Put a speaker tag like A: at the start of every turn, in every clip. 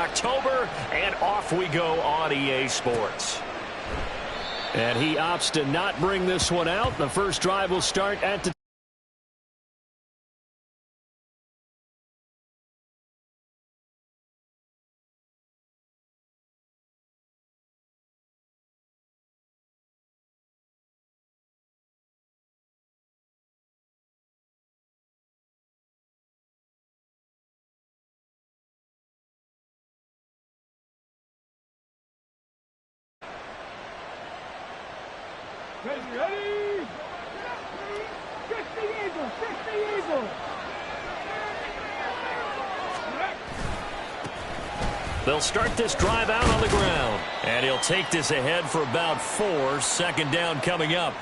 A: October, and off we go on EA Sports.
B: And he opts to not bring this one out. The first drive will start at the
C: Ready? 60 Eagles, 60 Eagles.
A: They'll start this drive out on the ground. And he'll take this ahead for about 4. Second down coming up.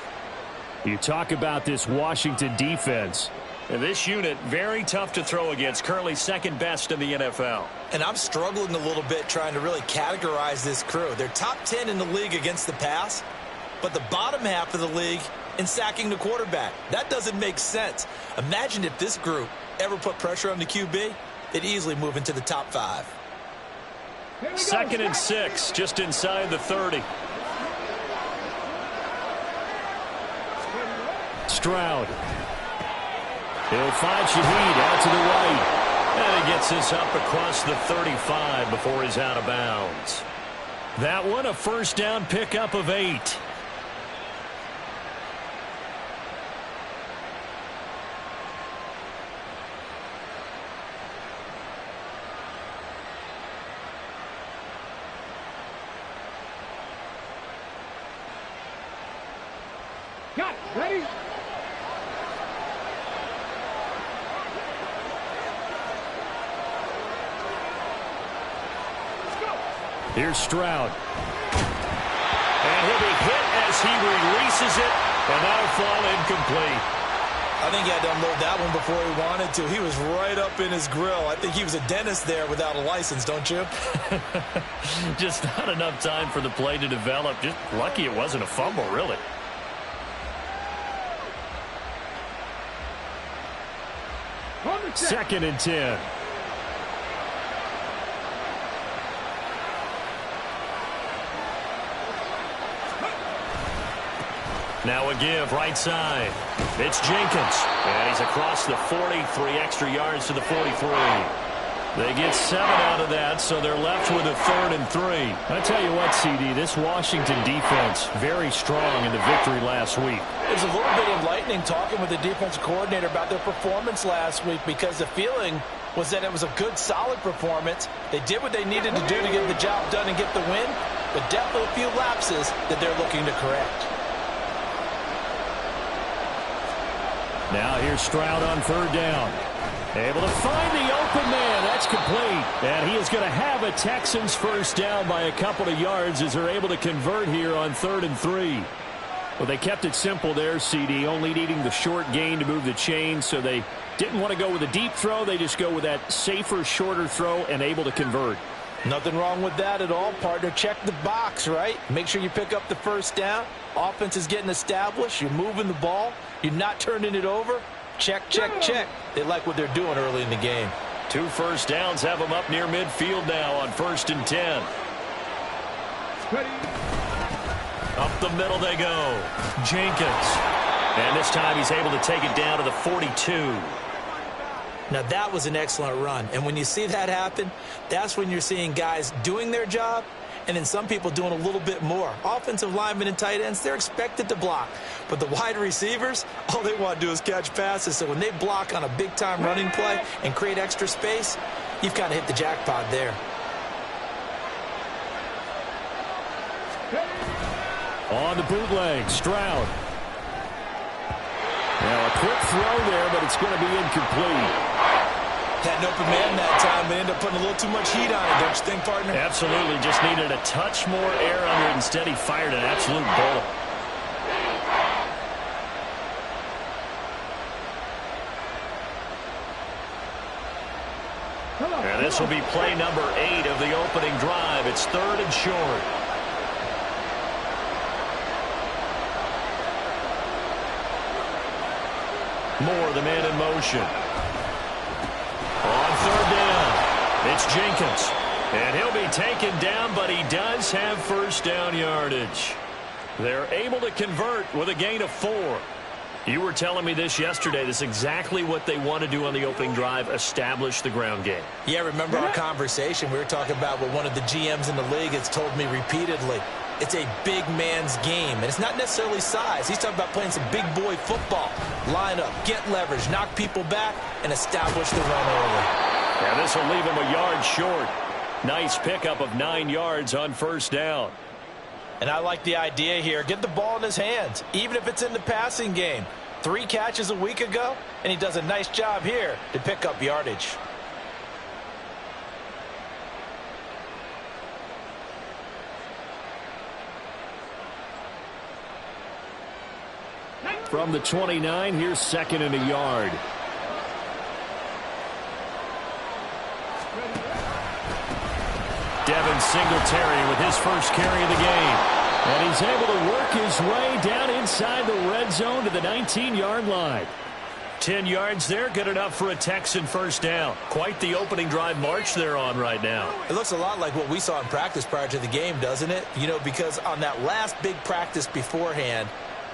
B: You talk about this Washington defense.
A: And this unit, very tough to throw against. Currently second best in the NFL.
D: And I'm struggling a little bit trying to really categorize this crew. They're top 10 in the league against the pass, but the bottom half of the league in sacking the quarterback. That doesn't make sense. Imagine if this group ever put pressure on the QB, they'd easily move into the top 5.
A: Second and 6, just inside the 30.
B: Stroud. He'll find Shaheed out to the right.
A: And he gets this up across the 35 before he's out of bounds. That one, a first down pickup of 8.
C: Got it. Ready?
B: Here's Stroud.
A: And he'll be hit as he releases it, and that'll fall incomplete.
D: I think he had to unload that one before he wanted to. He was right up in his grill. I think he was a dentist there without a license, don't you?
A: Just not enough time for the play to develop. Just lucky it wasn't a fumble, really.
B: Second and 10.
A: Now a give, right side. It's Jenkins. And he's across the 40, 3 extra yards to the 43. They get 7 out of that, so they're left with a 3rd and 3.
B: I tell you what, CD, this Washington defense, very strong in the victory last week.
E: It's a little bit enlightening talking with the defensive coordinator about their performance last week, because the feeling was that it was a good, solid performance. They did what they needed to do to get the job done and get the win, but definitely a few lapses that they're looking to correct.
B: Now here's Stroud on 3rd down. Able to find the open man. That's complete. And he is going to have a Texans first down by a couple of yards as they're able to convert here on 3rd and 3. Well, they kept it simple there, CD, only needing the short gain to move the chain, so they didn't want to go with a deep throw. They just go with that safer, shorter throw and able to convert.
E: Nothing wrong with that at all, partner. Check the box, right? Make sure you pick up the first down. Offense is getting established. You're moving the ball. You're not turning it over. Check, check, check. They like what they're doing early in the game.
A: 2 first downs have them up near midfield now on 1st and 10. Up the middle they go. Jenkins. And this time he's able to take it down to the 42.
D: Now, that was an excellent run. And when you see that happen, that's when you're seeing guys doing their job and then some people doing a little bit more. Offensive linemen and tight ends, they're expected to block. But the wide receivers, all they want to do is catch passes. So when they block on a big-time running play and create extra space, you've kind of hit the jackpot there.
B: On the bootleg, Stroud. Now a quick throw there, but it's going to be incomplete.
D: Had an open man that time, but ended up putting a little too much heat on it, don't you think, partner?
A: Absolutely. Just needed a touch more air under it. Instead, he fired an absolute bullet. And this will be play number 8 of the opening drive. It's 3rd and short. Moore, the man in motion. On 3rd down, it's Jenkins. And he'll be taken down, but he does have first down yardage. They're able to convert with a gain of 4. You were telling me this yesterday. This is exactly what they want to do on the opening drive, establish the ground game.
D: Yeah, remember our conversation? We were talking about what one of the GMs in the league has told me repeatedly. It's a big man's game, and it's not necessarily size. He's talking about playing some big boy football. Line up, get leverage, knock people back, and establish the run early.
A: Yeah, this will leave him a yard short. Nice pickup of 9 yards on first down.
E: And I like the idea here. Get the ball in his hands, even if it's in the passing game. 3 catches a week ago, and he does a nice job here to pick up yardage.
B: From the 29, here's 2nd and a yard.
A: Devin Singletary with his first carry of the game.
B: And he's able to work his way down inside the red zone to the 19-yard line.
A: 10 yards there, good enough for a Texan first down. Quite the opening drive march they're on right now.
D: It looks a lot like what we saw in practice prior to the game, doesn't it? You know, because on that last big practice beforehand,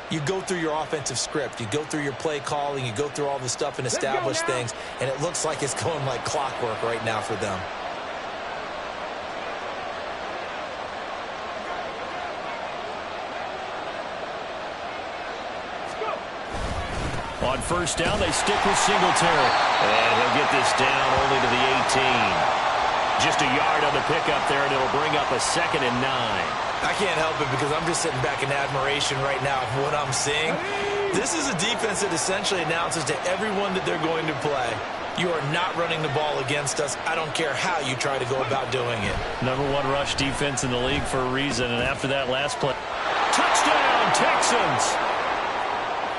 D: you go through your offensive script. You go through your play calling. You go through all the stuff and establish things. And it looks like it's going like clockwork right now for them.
A: On first down, they stick with Singletary. And he'll get this down only to the 18. Just a yard on the pickup there, and it'll bring up a 2nd and 9.
D: I can't help it because I'm just sitting back in admiration right now of what I'm seeing. This is a defense that essentially announces to everyone that they're going to play, you are not running the ball against us. I don't care how you try to go about doing it.
A: Number 1 rush defense in the league for a reason, and after that last play, touchdown, Texans!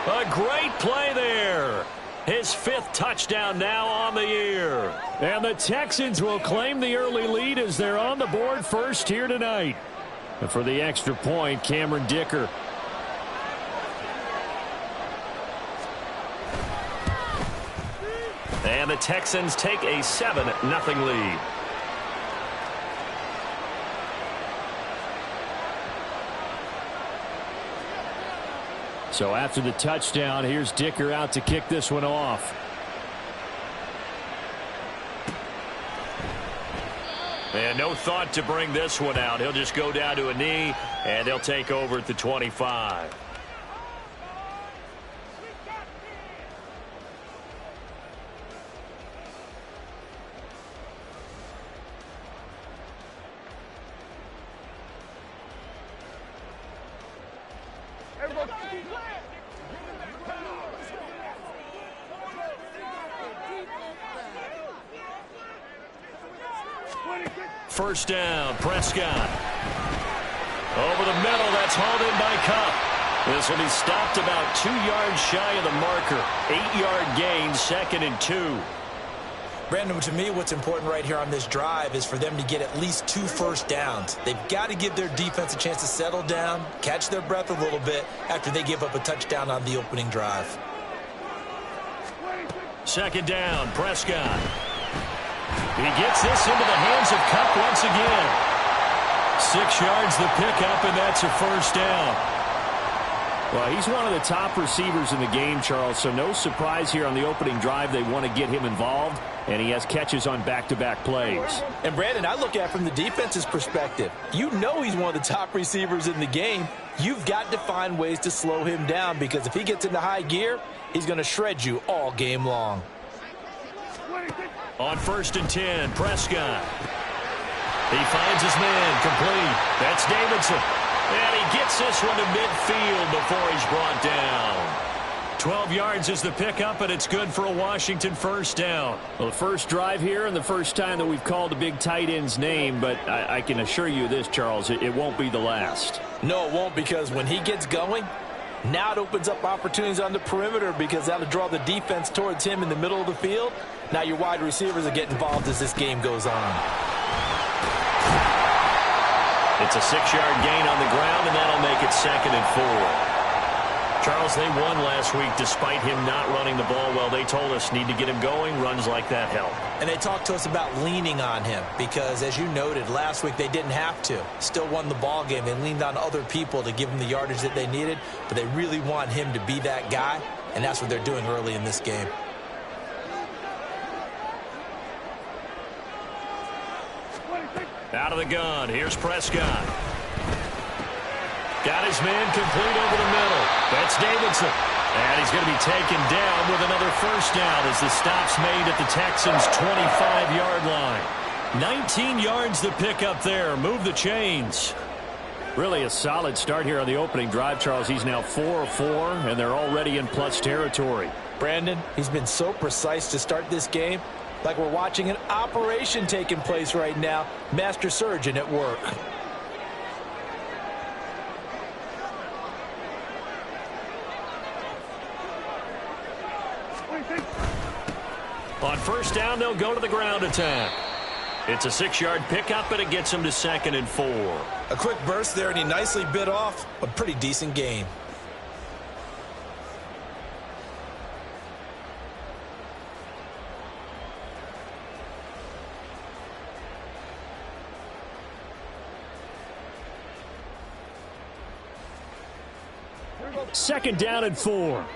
A: A great play there. His 5th touchdown now on the year.
B: And the Texans will claim the early lead as they're on the board first here tonight. And for the extra point, Cameron Dicker.
A: And the Texans take a 7-0 lead.
B: So after the touchdown, here's Dicker out to kick this one off.
A: And no thought to bring this one out. He'll just go down to a knee, and they'll take over at the 25. First down, Prescott. Over the middle, that's hauled in by Kupp. This will be stopped about 2 yards shy of the marker. 8-yard gain, 2nd and 2.
D: Brandon, to me, what's important right here on this drive is for them to get at least 2 first downs. They've got to give their defense a chance to settle down, catch their breath a little bit after they give up a touchdown on the opening drive.
A: 2nd down, Prescott. He gets this into the hands of Kupp once again. 6 yards the pickup, and that's a first down.
B: Well, he's one of the top receivers in the game, Charles, so no surprise here on the opening drive. They want to get him involved, and he has catches on back-to-back plays.
E: And, Brandon, I look at it from the defense's perspective. You know he's one of the top receivers in the game. You've got to find ways to slow him down because if he gets into high gear, he's going to shred you all game long.
A: On 1st and 10, Prescott. He finds his man, complete. That's Davidson. And he gets this one to midfield before he's brought down. 12 yards is the pickup, and it's good for a Washington first down.
B: Well, the first drive here and the first time that we've called a big tight end's name, but I can assure you this, Charles, it won't be the last.
E: No, it won't, because when he gets going, now it opens up opportunities on the perimeter because that'll draw the defense towards him in the middle of the field. Now your wide receivers are getting involved as this game goes on.
A: It's a 6-yard gain on the ground, and that'll make it 2nd and 4. Charles, they won last week despite him not running the ball well. They told us need to get him going. Runs like that help.
D: And they talked to us about leaning on him because, as you noted, last week they didn't have to. Still won the ball game. They leaned on other people to give them the yardage that they needed, but they really want him to be that guy, and that's what they're doing early in this game.
A: Out of the gun, here's Prescott. Got his man complete over the middle. That's Davidson. And he's going to be taken down with another first down as the stop's made at the Texans' 25-yard line. 19 yards to pick up there. Move the chains.
B: Really a solid start here on the opening drive, Charles. He's now 4 of 4, and they're already in plus territory.
E: Brandon, he's been so precise to start this game, like we're watching an operation taking place right now. Master surgeon at work.
A: On first down, they'll go to the ground attack. It's a 6-yard pickup, and it gets him to 2nd and 4.
D: A quick burst there, and he nicely bit off a pretty decent gain.
B: Second down and 4.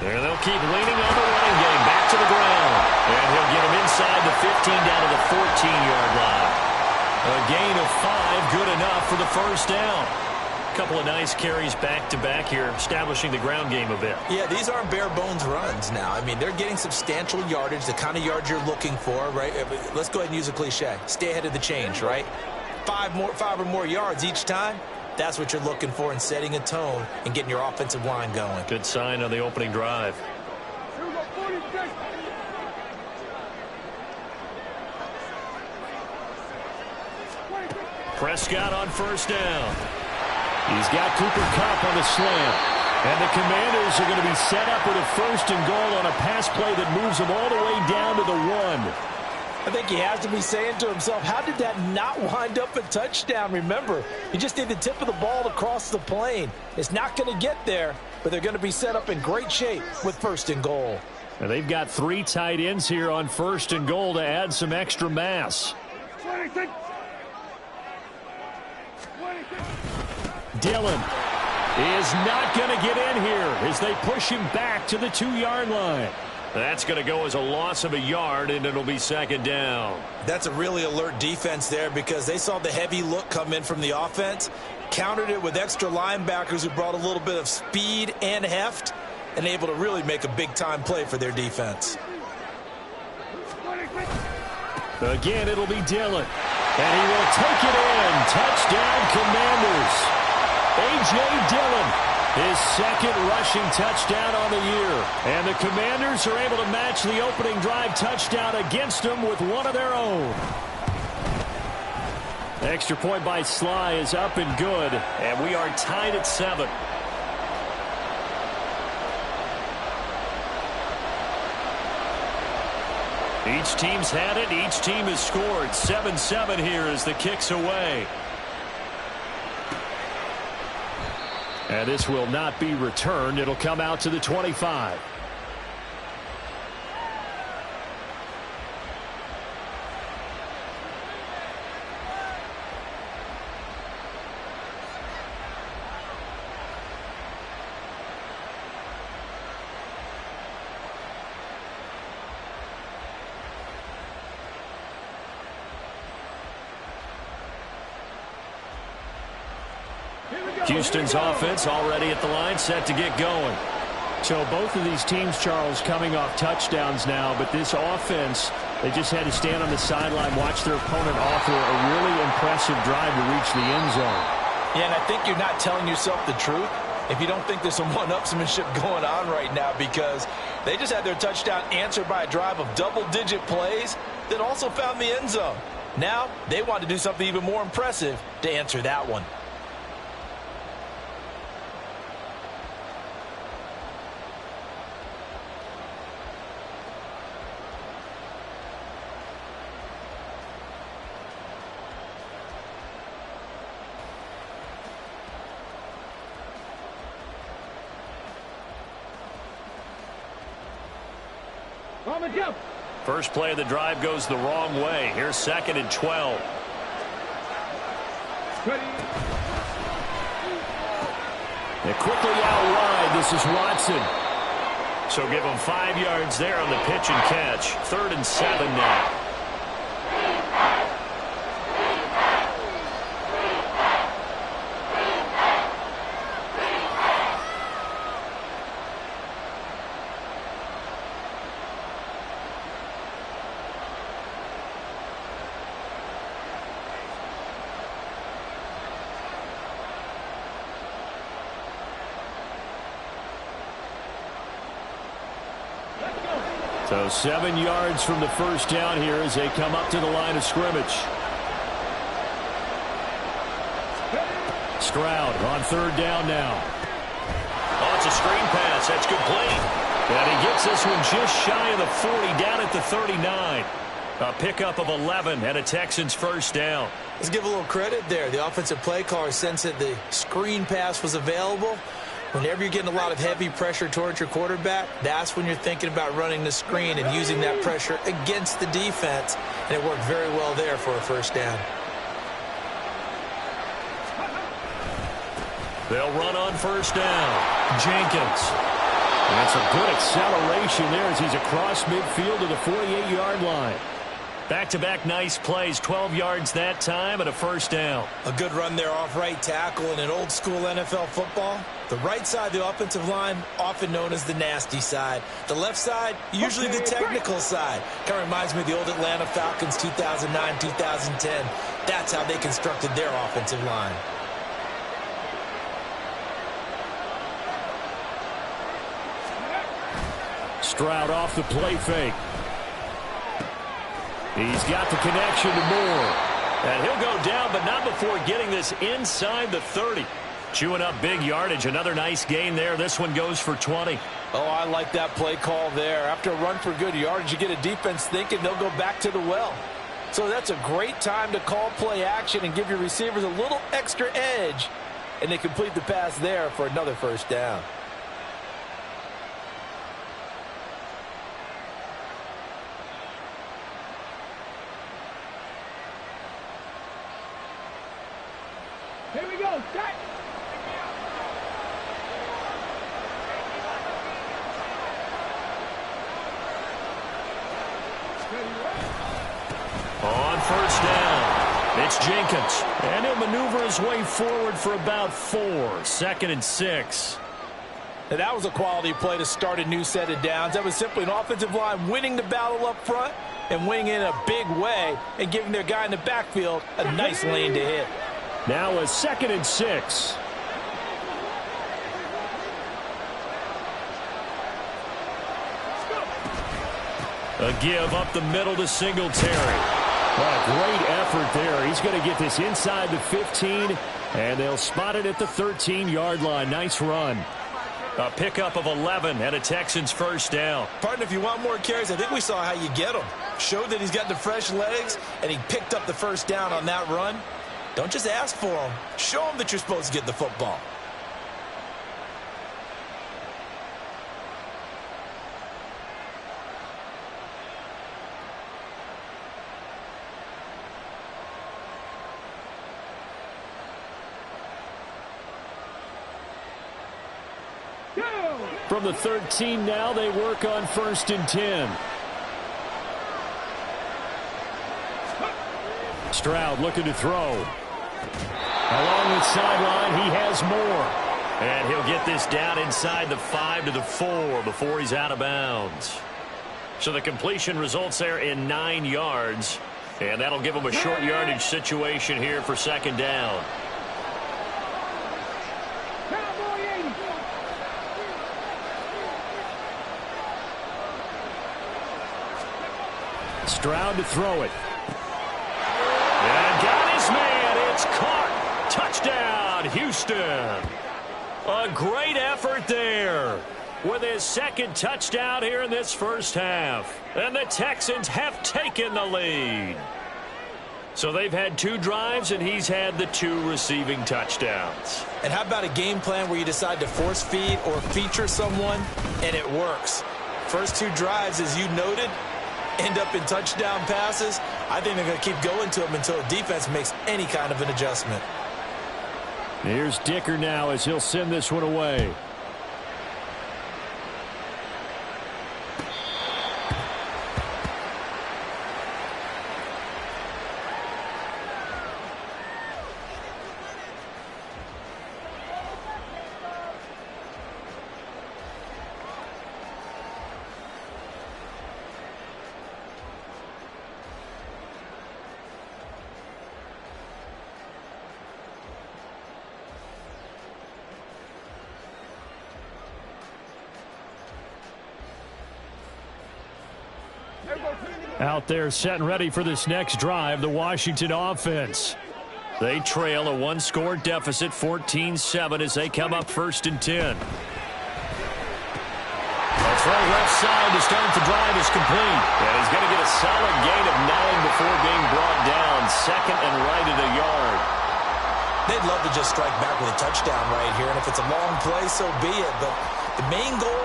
A: There they'll keep leaning on the running game. Back to the ground. And he'll get him inside the 15 down to the 14-yard line. A gain of 5, good enough for the first down. A couple of nice carries back-to-back here, establishing the ground game a bit.
D: Yeah, these aren't bare-bones runs now. I mean, they're getting substantial yardage, the kind of yards you're looking for, right? Let's go ahead and use a cliche. Stay ahead of the change, right? 5 or more yards each time. That's what you're looking for in setting a tone and getting your offensive line going.
A: Good sign on the opening drive. Prescott on first down.
B: He's got Cooper Kupp on the slant. And the Commanders are going to be set up with a 1st and goal on a pass play that moves them all the way down to the 1.
E: I think he has to be saying to himself, how did that not wind up a touchdown? Remember, you just need the tip of the ball to cross the plane. It's not going to get there, but they're going to be set up in great shape with 1st and goal.
B: And they've got 3 tight ends here on 1st and goal to add some extra mass. Dillon is not going to get in here as they push him back to the 2-yard line.
A: That's going to go as a loss of a yard, and it'll be 2nd down.
D: That's a really alert defense there because they saw the heavy look come in from the offense, countered it with extra linebackers who brought a little bit of speed and heft, and able to really make a big-time play for their defense.
B: Again, it'll be Dillon. And he will take it in. Touchdown, Commanders. A.J. Dillon, his 2nd rushing touchdown on the year. And the Commanders are able to match the opening drive touchdown against them with one of their own. Extra point by Sly is up and good.
A: And we are tied at 7. Each team's had it. Each team has scored. 7-7 here as the kick's away.
B: And this will not be returned. It'll come out to the 25.
A: Houston's offense already at the line, set to get going.
B: So both of these teams, Charles, coming off touchdowns now, but this offense, they just had to stand on the sideline, watch their opponent offer a really impressive drive to reach the end zone.
E: Yeah, and I think you're not telling yourself the truth if you don't think there's some one-upsmanship going on right now, because they just had their touchdown answered by a drive of double-digit plays that also found the end zone. Now they want to do something even more impressive to answer that one.
C: On the jump.
A: First play of the drive goes the wrong way. Here's 2nd and 12.
C: Ready.
B: And quickly out wide, this is Watson.
A: So give him 5 yards there on the pitch and catch. 3rd and 7 now.
B: So 7 yards from the first down here as they come up to the line of scrimmage. Stroud on 3rd down now.
A: Oh, it's a screen pass. That's complete. And he gets this one just shy of the 40, down at the 39. A pickup of 11 and a Texans first down.
D: Let's give a little credit there. The offensive play caller sensed that the screen pass was available. Whenever you're getting a lot of heavy pressure towards your quarterback, that's when you're thinking about running the screen and using that pressure against the defense. And it worked very well there for a first down.
A: They'll run on first down. Jenkins.
B: That's a good acceleration there as he's across midfield to the 48-yard line.
A: Back-to-back nice plays, 12 yards that time and a first down.
D: A good run there off right tackle in an old-school NFL football. The right side of the offensive line, often known as the nasty side. The left side, usually the technical side. Kind of reminds me of the old Atlanta Falcons 2009, 2010. That's how they constructed their offensive line.
B: Stroud off the play fake. He's got the connection to Moore.
A: And he'll go down, but not before getting this inside the 30. Chewing up big yardage. Another nice gain there. This one goes for 20.
E: Oh, I like that play call there. After a run for good yardage, you get a defense thinking they'll go back to the well. So that's a great time to call play action and give your receivers a little extra edge. And they complete the pass there for another first down.
C: Here we go. Set.
A: On first down, it's Jenkins.
B: And he'll maneuver his way forward for about 4. 2nd and 6.
E: And that was a quality play to start a new set of downs. That was simply an offensive line winning the battle up front and winning in a big way and giving their guy in the backfield a nice lane to hit.
B: Now a 2nd and 6.
A: A give up the middle to Singletary.
B: Well, great effort there. He's going to get this inside the 15, and they'll spot it at the 13-yard line. Nice run.
A: A pickup of 11 and a Texans first down.
D: Partner, if you want more carries, I think we saw how you get them. Showed that he's got the fresh legs, and he picked up the first down on that run. Don't just ask for them. Show them that you're supposed to get the football.
B: From the 13 now, they work on 1st and 10. Stroud looking to throw. Along the sideline, he has Moore.
A: And he'll get this down inside the 5 to the 4 before he's out of bounds. So the completion results there in 9 yards. And that'll give him a short yardage situation here for 2nd down.
B: Stroud to throw it.
A: And got his man. It's caught. Touchdown, Houston. A great effort there with his 2nd touchdown here in this first half. And the Texans have taken the lead. So they've had 2 drives, and he's had the 2 receiving touchdowns.
D: And how about a game plan where you decide to force feed or feature someone, and it works? first two drives, as you noted, end up in touchdown passes. I think they're going to keep going to them until the defense makes any kind of an adjustment.
B: Here's Dicker now as he'll send this one away. Out there setting ready for this next drive, the Washington offense. They trail a one-score deficit, 14-7, as they come up 1st and 10.
A: The throw left side to start the drive is complete. And he's going to get a solid gain of 9 before being brought down. 2nd and right at a yard.
D: They'd love to just strike back with a touchdown right here, and if it's a long play, so be it. But the main goal,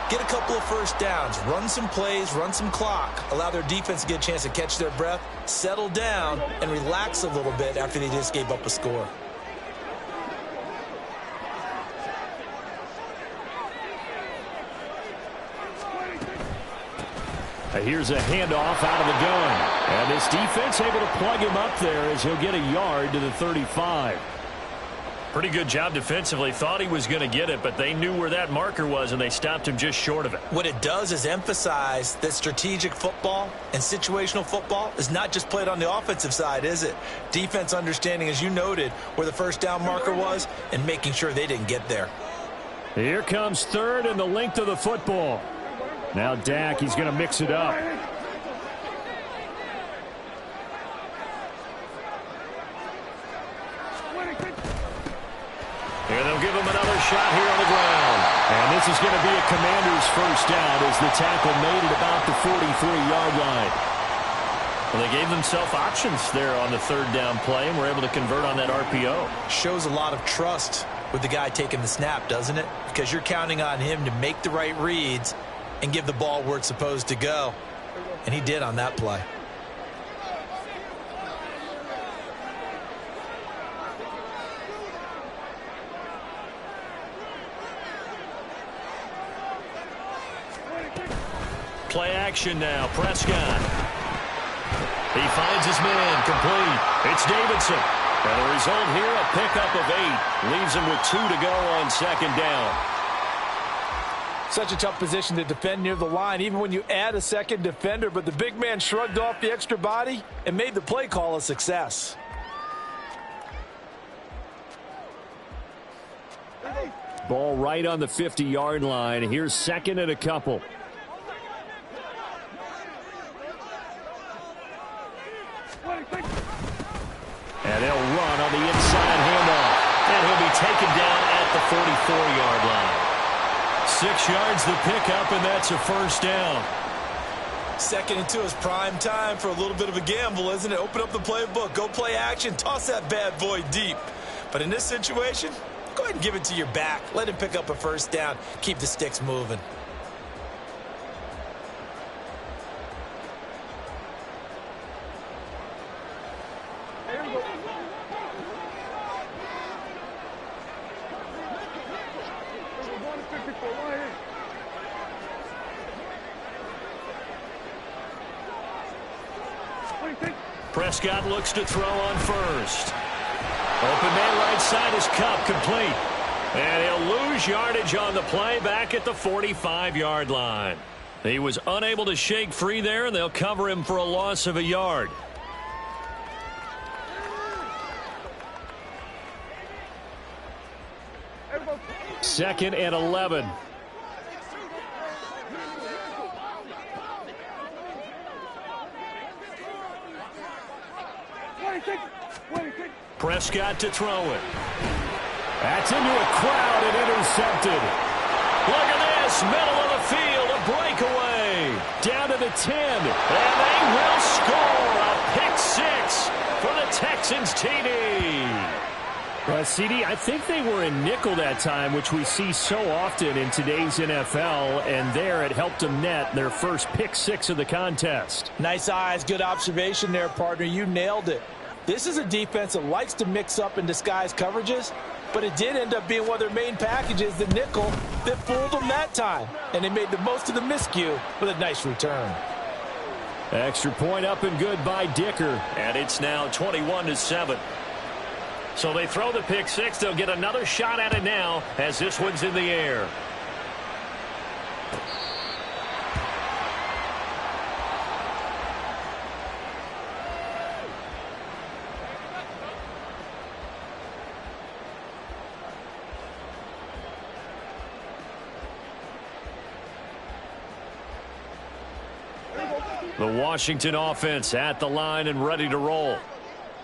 D: get a couple of first downs, run some plays, run some clock, allow their defense to get a chance to catch their breath, settle down, and relax a little bit after they just gave up a score.
B: Here's a handoff out of the gun. And this defense able to plug him up there as he'll get a yard to the 35.
A: Pretty good job defensively. Thought he was going to get it, but they knew where that marker was, and they stopped him just short of it.
D: What it does is emphasize that strategic football and situational football is not just played on the offensive side, is it? Defense understanding, as you noted, where the first down marker was and making sure they didn't get there.
B: Here comes 3rd and the length of the football. Now Dak, he's going to mix it up.
A: And they'll give him another shot here on the ground.
B: And this is going to be a Commander's first down as the tackle made it about the 43-yard line.
A: Well, they gave themselves options there on the 3rd down play and were able to convert on that RPO.
D: Shows a lot of trust with the guy taking the snap, doesn't it? Because you're counting on him to make the right reads and give the ball where it's supposed to go. And he did on that play.
A: Play action now. Prescott. He finds his man. Complete. It's Davidson. And the result here, a pickup of 8. Leaves him with 2 to go on 2nd down.
E: Such a tough position to defend near the line, even when you add a second defender. But the big man shrugged off the extra body and made the play call a success.
B: Ball right on the 50-yard line. Here's 2nd and a couple. And they'll run on the inside handoff.
A: And he'll be taken down at the 44-yard line. 6 yards the pickup, and that's a first down.
D: 2nd and 2 is prime time for a little bit of a gamble, isn't it? Open up the playbook, go play action, toss that bad boy deep. But in this situation, go ahead and give it to your back. Let him pick up a first down. Keep the sticks moving.
A: Prescott looks to throw on first. Open man right side is Kupp, complete. And he'll lose yardage on the play back at the 45-yard line. He was unable to shake free there, and they'll cover him for a loss of a yard.
B: Second and 11.
A: Prescott to throw it.
B: That's into a crowd and intercepted.
A: Look at this, middle of the field, a breakaway.
B: Down to the 10.
A: And they will score a pick 6 for the Texans TD.
B: CD, I think they were in nickel that time, which we see so often in today's NFL, and there it helped them net their first pick 6 of the contest.
E: Nice eyes, good observation there, partner. You nailed it. This is a defense that likes to mix up and disguise coverages, but it did end up being one of their main packages, the nickel, that fooled them that time. And they made the most of the miscue with a nice return.
B: Extra point up and good by Dicker.
A: And it's now 21-7. So they throw the pick 6. They'll get another shot at it now as this one's in the air. The Washington offense at the line and ready to roll.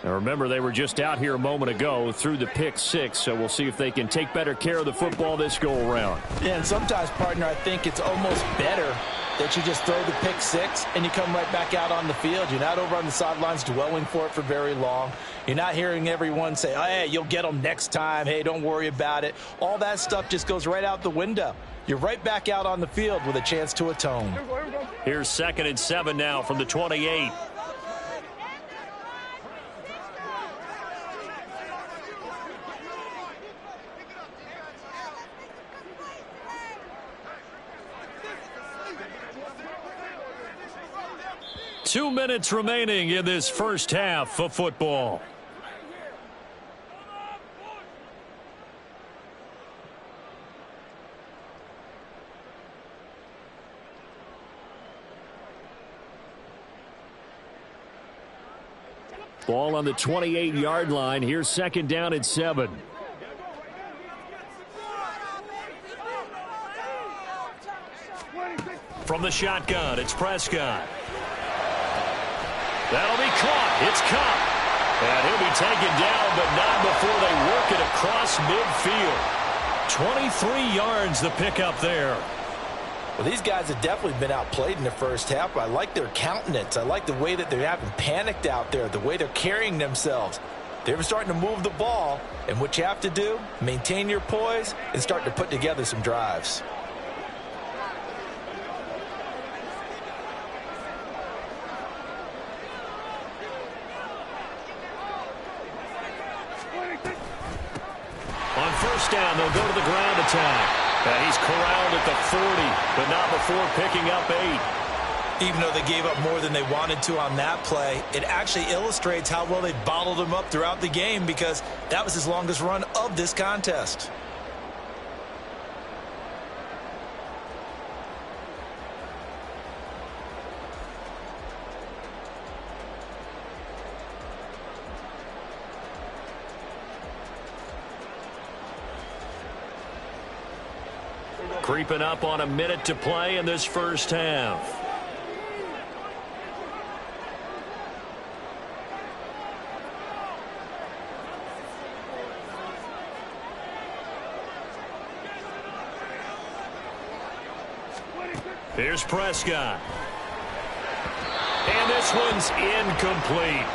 A: Now remember, they were just out here a moment ago through the pick 6, so we'll see if they can take better care of the football this go-around.
E: Yeah, and sometimes, partner, I think it's almost better that you just throw the pick 6 and you come right back out on the field. You're not over on the sidelines dwelling for it for very long. You're not hearing everyone say, oh, hey, you'll get them next time. Hey, don't worry about it. All that stuff just goes right out the window. You're right back out on the field with a chance to atone.
A: Here's 2nd and 7 now from the 28. Two minutes remaining in this first half of football.
B: Ball on the 28-yard line. Here's 2nd down and 7.
A: From the shotgun, it's Prescott. That'll be caught. It's Kupp. And he'll be taken down, but not before they work it across midfield. 23 yards the pickup there.
E: Well, these guys have definitely been outplayed in the first half. I like their countenance. I like the way that they're having panicked out there, the way they're carrying themselves. They're starting to move the ball, and what you have to do, maintain your poise and start to put together some drives.
A: On first down, they'll go to the ground attack. And he's corralled at the 40, but not before picking up 8.
E: Even though they gave up more than they wanted to on that play, it actually illustrates how well they bottled him up throughout the game, because that was his longest run of this contest.
A: Creeping up on a minute to play in this first half. Here's Prescott. And this one's incomplete.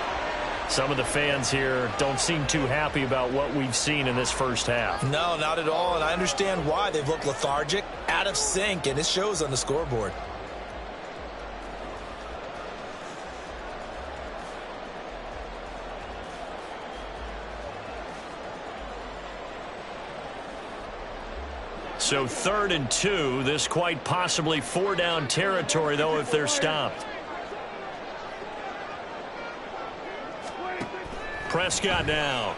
A: Some of the fans here don't seem too happy about what we've seen in this first half.
E: No, not at all, and I understand why. They've looked lethargic, out of sync, and it shows on the scoreboard.
A: So 3rd and 2, this quite possibly 4-down territory, though, if they're stopped. Prescott now.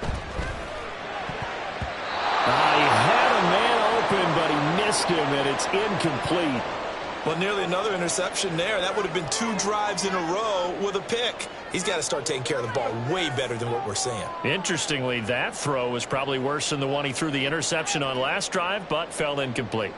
B: He had a man open, but he missed him, and it's incomplete.
E: Well, nearly another interception there. That would have been 2 drives in a row with a pick. He's got to start taking care of the ball way better than what we're seeing.
A: Interestingly, that throw was probably worse than the one he threw the interception on last drive, but fell incomplete.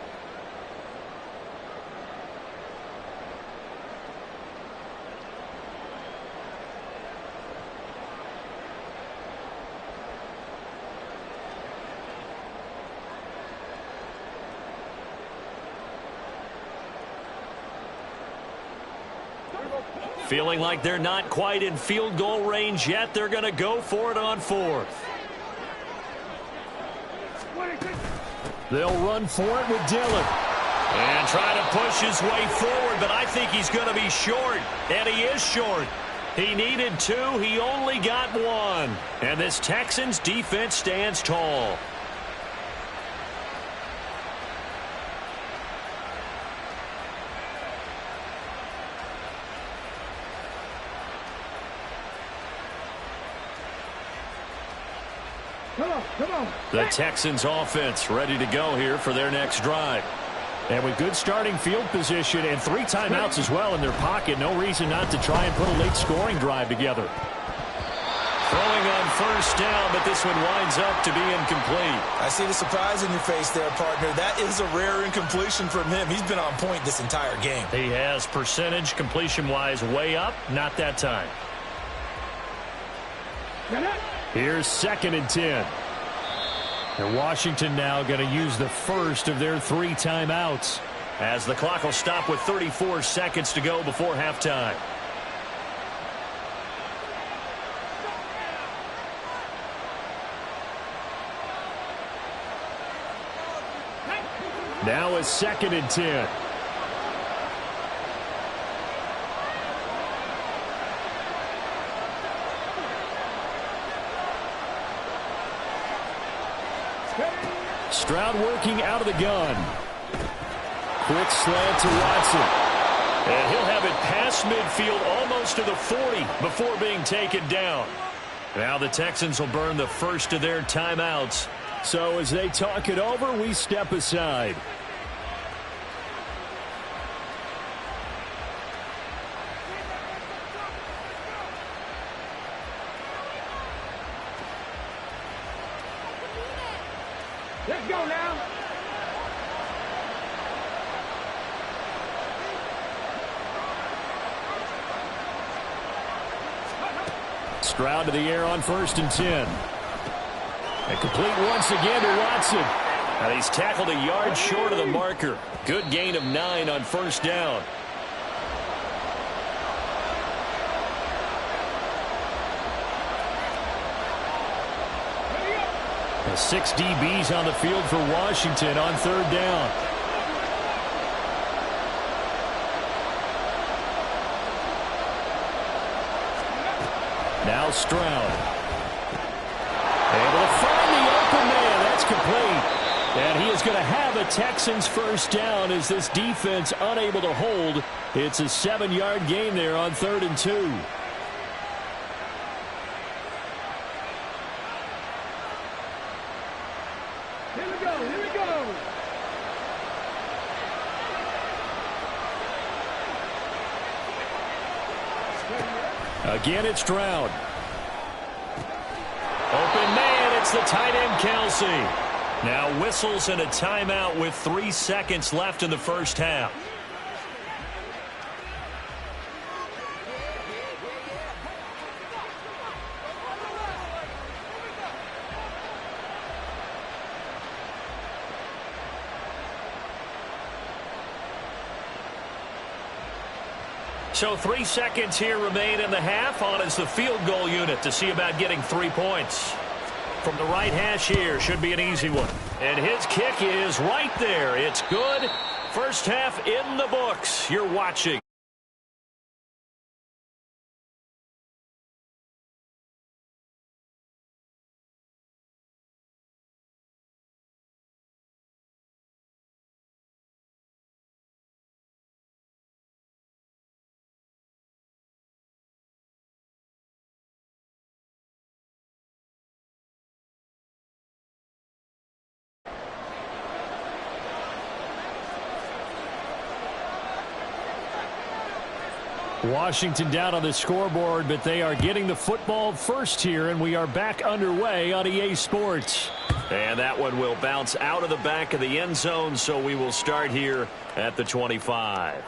A: Feeling like they're not quite in field goal range yet. They're going to go for it on 4th.
B: They'll run for it with Dillon.
A: And try to push his way forward, but I think he's going to be short. And he is short. He needed 2. He only got 1. And this Texans defense stands tall.
C: Come on.
A: The Texans offense ready to go here for their next drive.
B: And with good starting field position and 3 timeouts as well in their pocket, no reason not to try and put a late scoring drive together.
A: Throwing on first down, but this one winds up to be incomplete.
D: I see the surprise in your face there, partner. That is a rare incompletion from him. He's been on point this entire game.
A: He has percentage completion-wise way up, not that time.
B: Here's 2nd and 10. And Washington now going to use the first of their 3 timeouts.
A: As the clock will stop with 34 seconds to go before halftime.
B: Now it's 2nd and 10. Stroud working out of the gun. Quick slant to Watson.
A: And he'll have it past midfield almost to the 40 before being taken down. Now the Texans will burn the first of their timeouts.
B: So as they talk it over, we step aside.
C: Let's go now.
B: Stroud to the air on 1st and 10. And complete once again to Watson.
A: And he's tackled a yard short of the marker. Good gain of 9 on first down.
B: The 6 DBs on the field for Washington on 3rd down. Now Stroud. Able to find the open man. That's complete. And he is going to have a Texans first down as this defense unable to hold. It's a 7-yard gain there on 3rd and 2.
C: Here we go.
B: Again, it's Stroud.
A: Open man, it's the tight end Kelsey. Now whistles and a timeout with 3 seconds left in the first half. So 3 seconds here remain in the half. On is the field goal unit to see about getting 3 points. From the right hash here, should be an easy one. And his kick is right there. It's good. First half in the books. You're watching.
B: Washington down on the scoreboard, but they are getting the football first here, and we are back underway on EA Sports.
A: And that one will bounce out of the back of the end zone, so we will start here at the 25.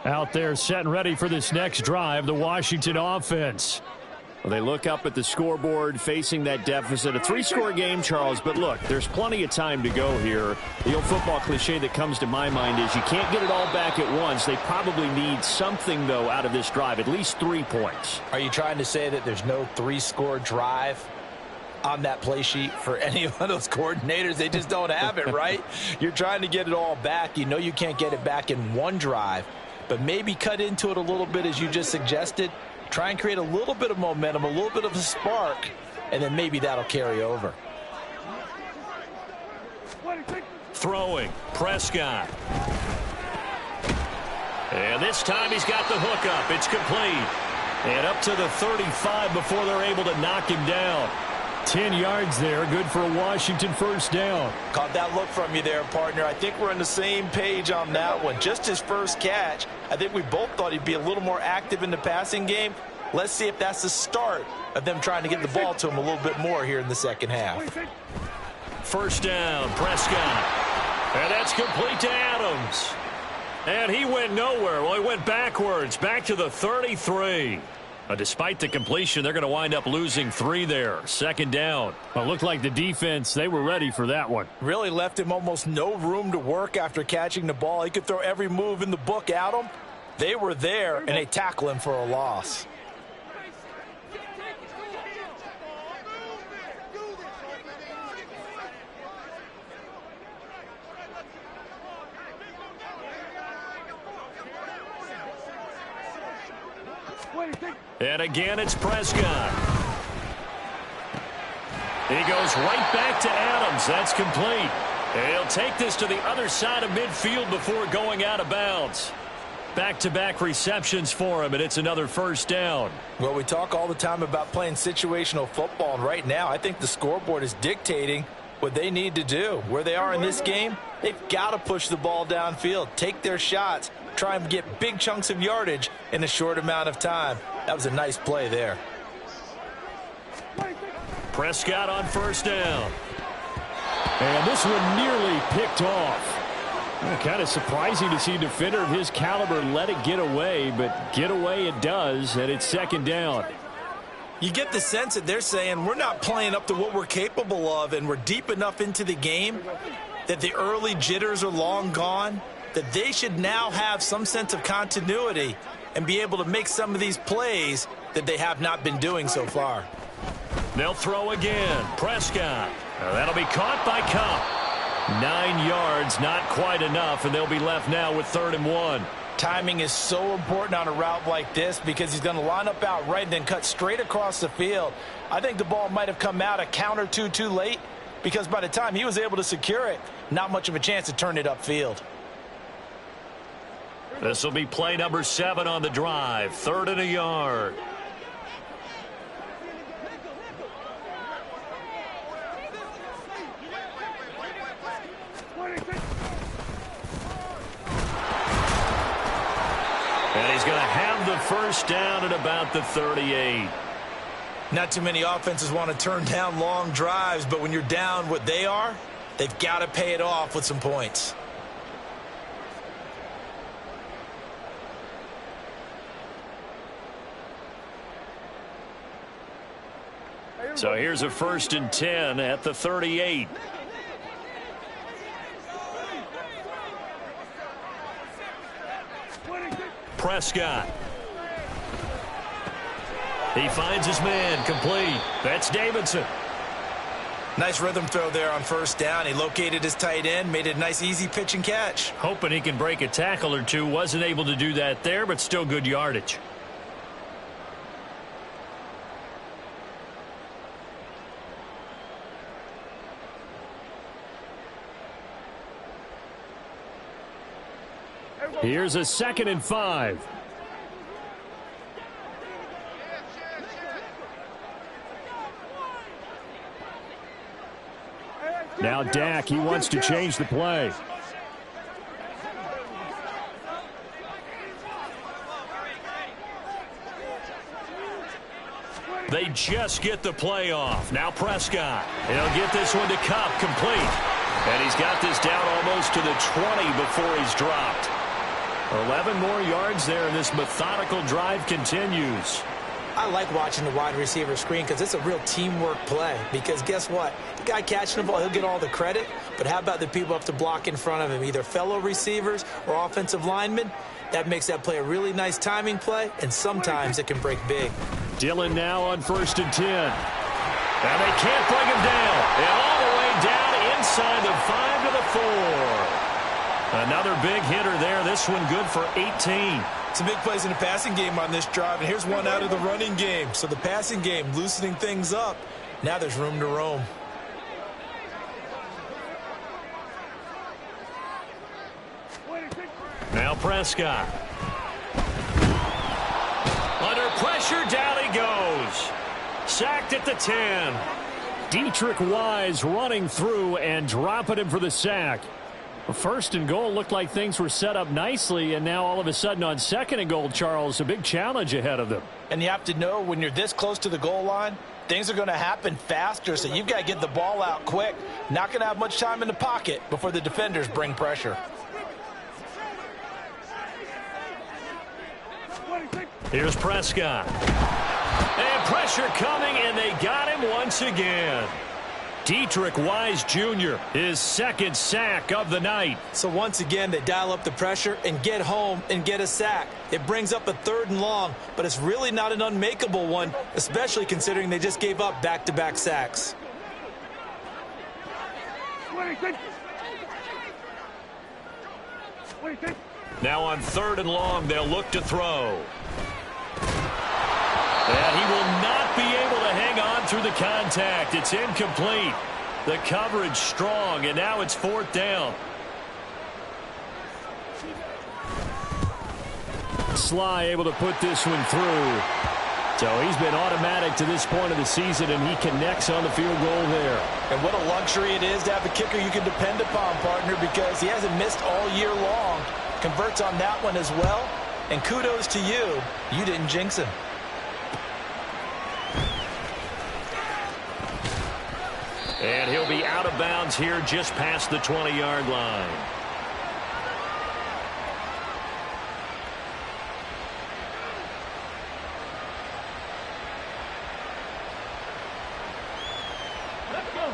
B: Out there set and ready for this next drive, the Washington offense. Well, they look up at the scoreboard facing that deficit. A 3-score game, Charles, but look, there's plenty of time to go here. The old football cliche that comes to my mind is you can't get it all back at once. They probably need something, though, out of this drive, at least 3 points.
E: Are you trying to say that there's no 3-score drive on that play sheet for any of those coordinators? They just don't have it, right? You're trying to get it all back. You know you can't get it back in one drive, but maybe cut into it a little bit as you just suggested. Try and create a little bit of momentum, a little bit of a spark, and then maybe that'll carry over.
A: Throwing, Prescott. And this time he's got the hook up. It's complete. And up to the 35 before they're able to knock him down.
B: 10 yards there, good for a Washington first down.
E: Caught that look from you there, partner. I think we're on the same page on that one. Just his first catch, I think we both thought he'd be a little more active in the passing game. Let's see if that's the start of them trying to get the ball to him a little bit more here in the second half.
A: First down, Prescott. And that's complete to Adams. And he went nowhere. Well, he went backwards, back to the 33. Despite the completion, they're going to wind up losing 3 there. Second down.
B: Well, it looked like the defense, they were ready for that one.
E: Really left him almost no room to work after catching the ball. He could throw every move in the book at him. They were there, and they tackle him for a loss.
A: And again, it's Prescott. He goes right back to Adams. That's complete. And he'll take this to the other side of midfield before going out of bounds. Back-to-back receptions for him, and it's another first down.
E: Well, we talk all the time about playing situational football, and right now I think the scoreboard is dictating what they need to do. Where they are in this game, they've got to push the ball downfield, take their shots, try and get big chunks of yardage in a short amount of time. That was a nice play there.
A: Prescott on first down.
B: And this one nearly picked off. Kind of surprising to see a defender of his caliber let it get away, but get away it does, and it's second down.
D: You get the sense that they're saying we're not playing up to what we're capable of, and we're deep enough into the game that the early jitters are long gone, that they should now have some sense of continuity and be able to make some of these plays that they have not been doing so far.
A: They'll throw again. Prescott. That'll be caught by Kupp. 9 yards, not quite enough, and they'll be left now with 3rd and 1.
E: Timing is so important on a route like this because he's going to line up out right and then cut straight across the field. I think the ball might have come out a count or two too late because by the time he was able to secure it, not much of a chance to turn it upfield.
A: This will be play number 7 on the drive. 3rd and a yard. And he's going to have the first down at about the 38.
D: Not too many offenses want to turn down long drives, but when you're down what they are, they've got to pay it off with some points.
A: So here's a 1st and 10 at the 38. Prescott. He finds his man, complete. That's Davidson.
D: Nice rhythm throw there on first down. He located his tight end, made it a nice easy pitch and catch.
A: Hoping he can break a tackle or two. Wasn't able to do that there, but still good yardage.
B: Here's a 2nd and 5. Now Dak, he wants to change the play.
A: They just get the play off. Now Prescott. He'll get this one to Kupp, complete. And he's got this down almost to the 20 before he's dropped. 11 more yards there, and this methodical drive continues.
D: I like watching the wide receiver screen because it's a real teamwork play. Because guess what? The guy catching the ball, he'll get all the credit. But how about the people up to block in front of him, either fellow receivers or offensive linemen? That makes that play a really nice timing play, and sometimes it can break big.
B: Dillon now on 1st and 10. And they can't bring him down. And all the way down inside the 5 to the 4. Another big hitter there. This one good for 18.
E: Some big plays in the passing game on this drive, and here's one out of the running game. So the passing game loosening things up. Now there's room to roam.
B: Now Prescott. Under pressure, down he goes. Sacked at the 10. Deatrich Wise running through and dropping him for the sack. 1st and goal, looked like things were set up nicely, and now all of a sudden on 2nd and goal, Charles, a big challenge ahead of them.
E: And you have to know when you're this close to the goal line, things are going to happen faster, so you've got to get the ball out quick. Not going to have much time in the pocket before the defenders bring pressure.
B: Here's Prescott. And pressure coming, and they got him once again. Deatrich Wise Jr., his 2nd sack of the night.
D: So once again, they dial up the pressure and get home and get a sack. It brings up a 3rd and long, but it's really not an unmakeable one, especially considering they just gave up back-to-back sacks.
B: Now on 3rd and long, they'll look to throw. And he will not be able to hang on through the contact. It's incomplete. The coverage strong, and now it's 4th down. Sly able to put this one through. So he's been automatic to this point of the season, and he connects on the field goal there.
E: And what a luxury it is to have a kicker you can depend upon, partner, because he hasn't missed all year long. Converts on that one as well. And kudos to you. You didn't jinx him.
B: And he'll be out of bounds here just past the 20-yard line.
C: Let's go.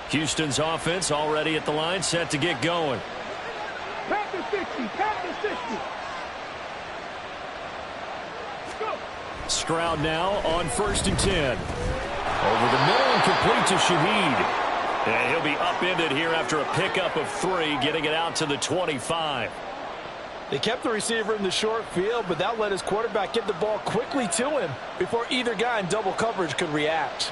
B: Houston's offense already at the line, set to get going.
C: Pat the 60. Pat the 60. Let's go.
B: Stroud now on 1st and 10. Over the middle and complete to Shaheed. And he'll be upended here after a pickup of 3, getting it out to the 25.
E: They kept the receiver in the short field, but that let his quarterback get the ball quickly to him before either guy in double coverage could react.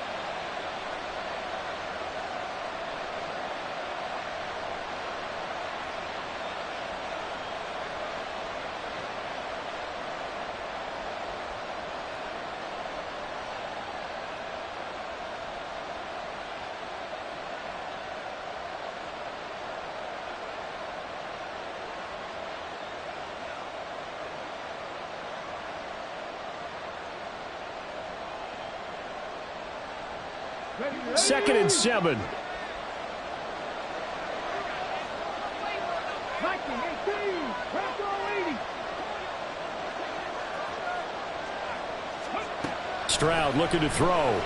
B: Second and 7.
C: 1918.
B: Stroud looking to throw.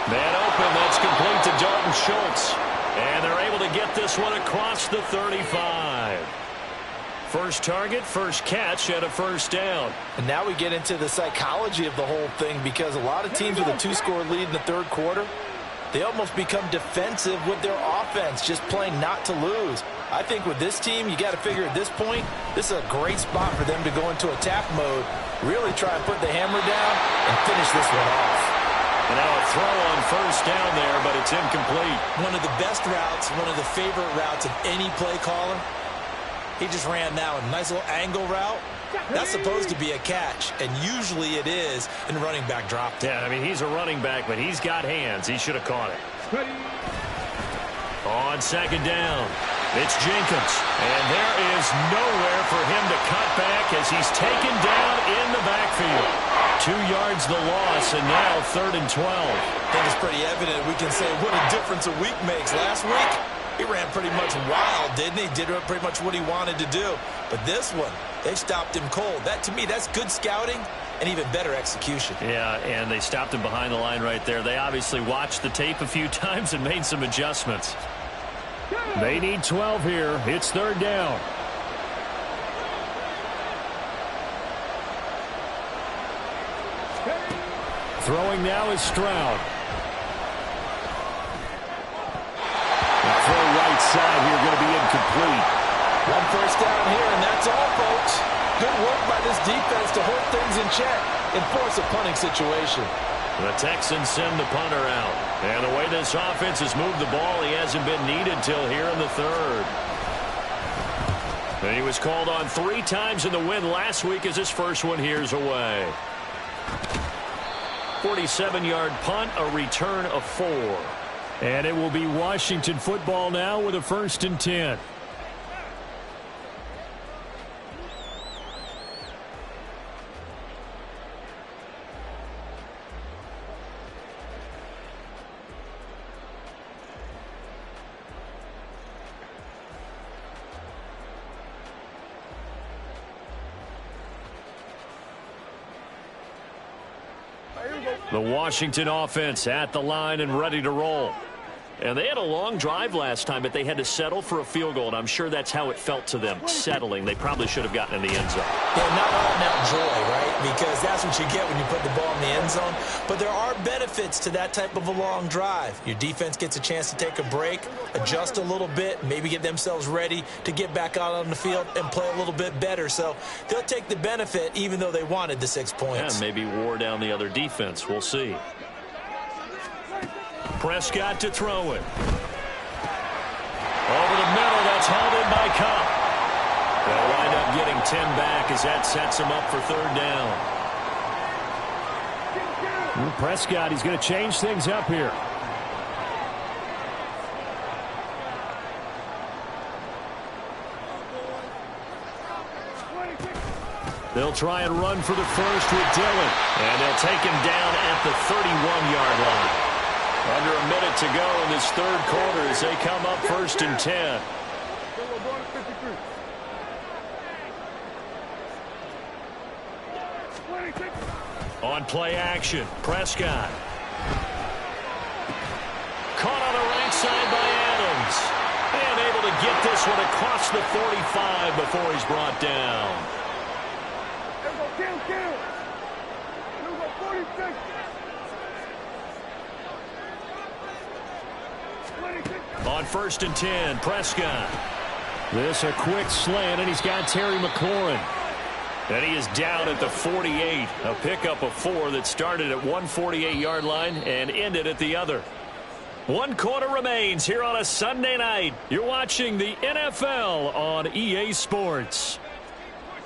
B: Man open, that's complete to Dalton Schultz. And they're able to get this one across the 35. First target, first catch, and a 1st down.
E: And now we get into the psychology of the whole thing, because a lot of teams with a 2-score lead in the 3rd quarter, they almost become defensive with their offense, just playing not to lose. I think with this team, you got to figure at this point, this is a great spot for them to go into attack mode, really try and put the hammer down and finish this one off.
B: And now a throw on 1st down there, but it's incomplete.
D: One of the best routes, one of the favorite routes of any play caller. He just ran that one. Nice little angle route. That's supposed to be a catch, and usually it is, and running back dropped it.
B: Yeah, I mean, he's a running back, but he's got hands. He should have caught it. On 2nd down, it's Jenkins. And there is nowhere for him to cut back as he's taken down in the backfield. 2 yards the loss, and now 3rd and 12.
D: I think it's pretty evident. We can say what a difference a week makes. Last week, he ran pretty much wild, didn't he? Did pretty much what he wanted to do. But this one, they stopped him cold. That, to me, that's good scouting, and even better execution.
A: Yeah, and they stopped him behind the line right there. They obviously watched the tape a few times and made some adjustments.
B: They need 12 here. It's third down. Throwing now is Stroud. The throw right side here going to be incomplete.
E: One first down here, and that's all, folks. Good work by this defense to hold things in check and force a punting situation.
A: The Texans send the punter out. And the way this offense has moved the ball, he hasn't been needed till here in the third. And he was called on 3 times in the win last week as his first one here's away. 47-yard punt, a return of 4.
B: And it will be Washington football now with a 1st and 10. The Washington offense at the line and ready to roll.
A: And they had a long drive last time, but they had to settle for a field goal, and I'm sure that's how it felt to them, settling. They probably should have gotten in the end zone.
D: Yeah, not all out joy, right? Because that's what you get when you put the ball in the end zone. But there are benefits to that type of a long drive. Your defense gets a chance to take a break, adjust a little bit, maybe get themselves ready to get back out on the field and play a little bit better. So they'll take the benefit even though they wanted the 6 points.
A: And maybe wore down the other defense. We'll see. Prescott to throw it. Over the middle, that's held in by Kupp. They'll wind up getting 10 back as that sets him up for third down.
B: Prescott, he's going to change things up here. They'll try and run for the first with Dillon.
A: And they'll take him down at the 31-yard line. Under a minute to go in this third quarter as they come up 1st and 10. On play action, Prescott. Caught on the right side by Adams. And able to get this one across the 45 before he's brought down. On 1st and 10, Prescott.
B: This a quick slant, and he's got Terry McLaurin.
A: And he is down at the 48. A pickup of 4 that started at 148-yard line and ended at the other. 1 quarter remains here on a Sunday night. You're watching the NFL on EA Sports.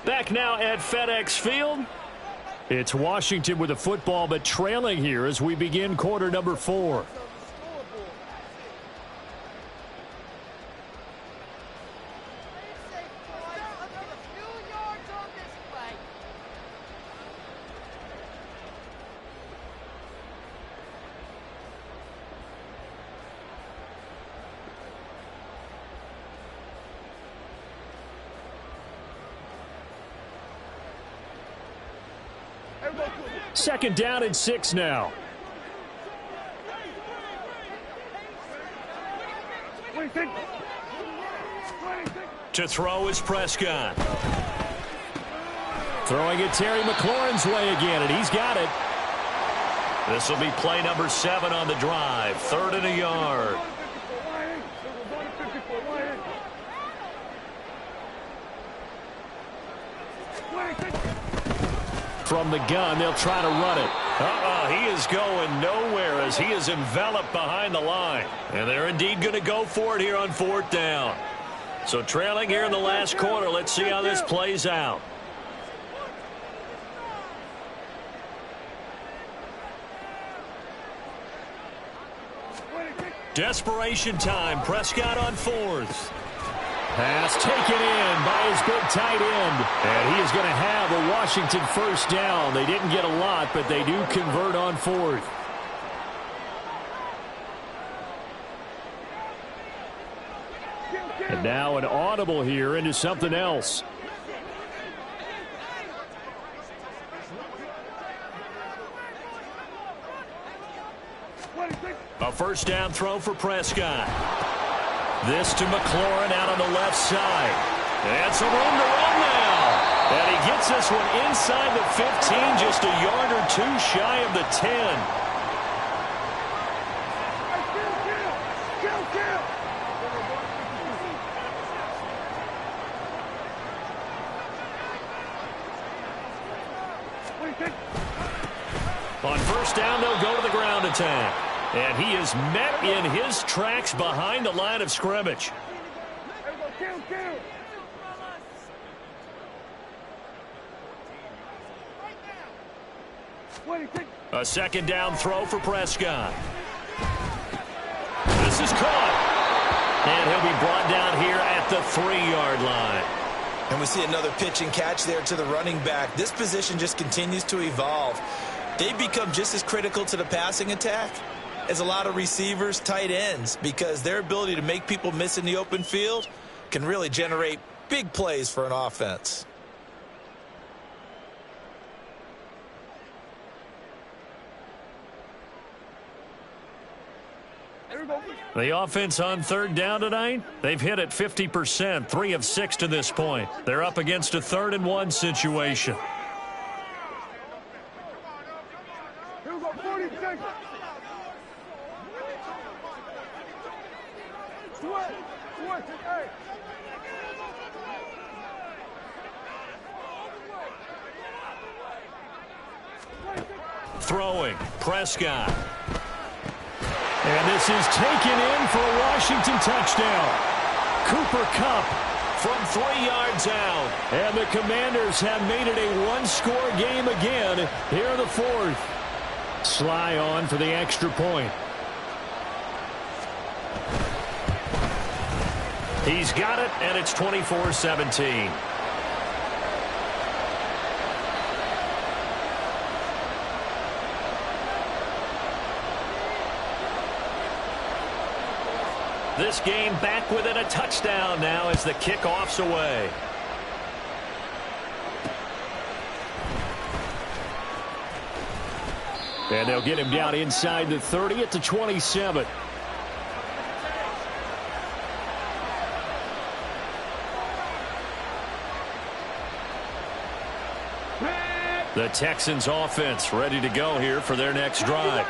A: Back now at FedEx Field.
B: It's Washington with the football, but trailing here as we begin quarter number 4. Second down and 6 now.
A: To throw is Prescott.
B: Throwing it Terry McLaurin's way again, and he's got it.
A: This will be play number 7 on the drive. 3rd and a yard.
B: From the gun, they'll try to run it.
A: He is going nowhere as he is enveloped behind the line. And they're indeed going to go for it here on 4th down. So trailing here in the last quarter. Let's see how this plays out. Desperation time. Prescott on 4th.
B: Pass taken in by his big tight end. And he is going to have a Washington 1st down. They didn't get a lot, but they do convert on 4th. And now an audible here into something else.
A: first down throw for Prescott. This to McLaurin out on the left side. And some room to run now. And he gets this one inside the 15, just a yard or two shy of the 10. On first down, they'll go to the ground attack. And he is met in his tracks behind the line of scrimmage. A second down throw for Prescott. This is caught. And he'll be brought down here at the 3-yard line.
D: And we see another pitch and catch there to the running back. This position just continues to evolve. They become just as critical to the passing attack as a lot of receivers, tight ends, because their ability to make people miss in the open field can really generate big plays for an offense.
A: The offense on third down tonight, they've hit it 50%, 3 of 6 to this point. They're up against a 3rd and 1 situation.
C: Here we go, 40 seconds. Hey.
A: Throwing, Prescott. And this is taken in for a Washington touchdown. Cooper Kupp from 3 yards out. And the Commanders have made it a one-score game again here in the 4th. Sly on for the extra point. He's got it, and it's 24-17. This game back within a touchdown now as the kickoff's away. And they'll get him down inside the 30 at the 27. The Texans offense ready to go here for their next drive.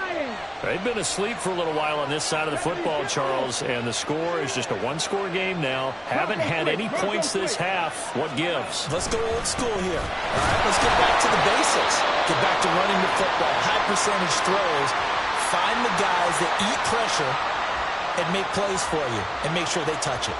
A: They've been asleep for a little while on this side of the football, Charles, and the score is just a one-score game now. Haven't had any points this half. What gives?
D: Let's go old school here. All right, let's get back to the basics. Get back to running the football, high percentage throws. Find the guys that eat pressure and make plays for you and make sure they touch it.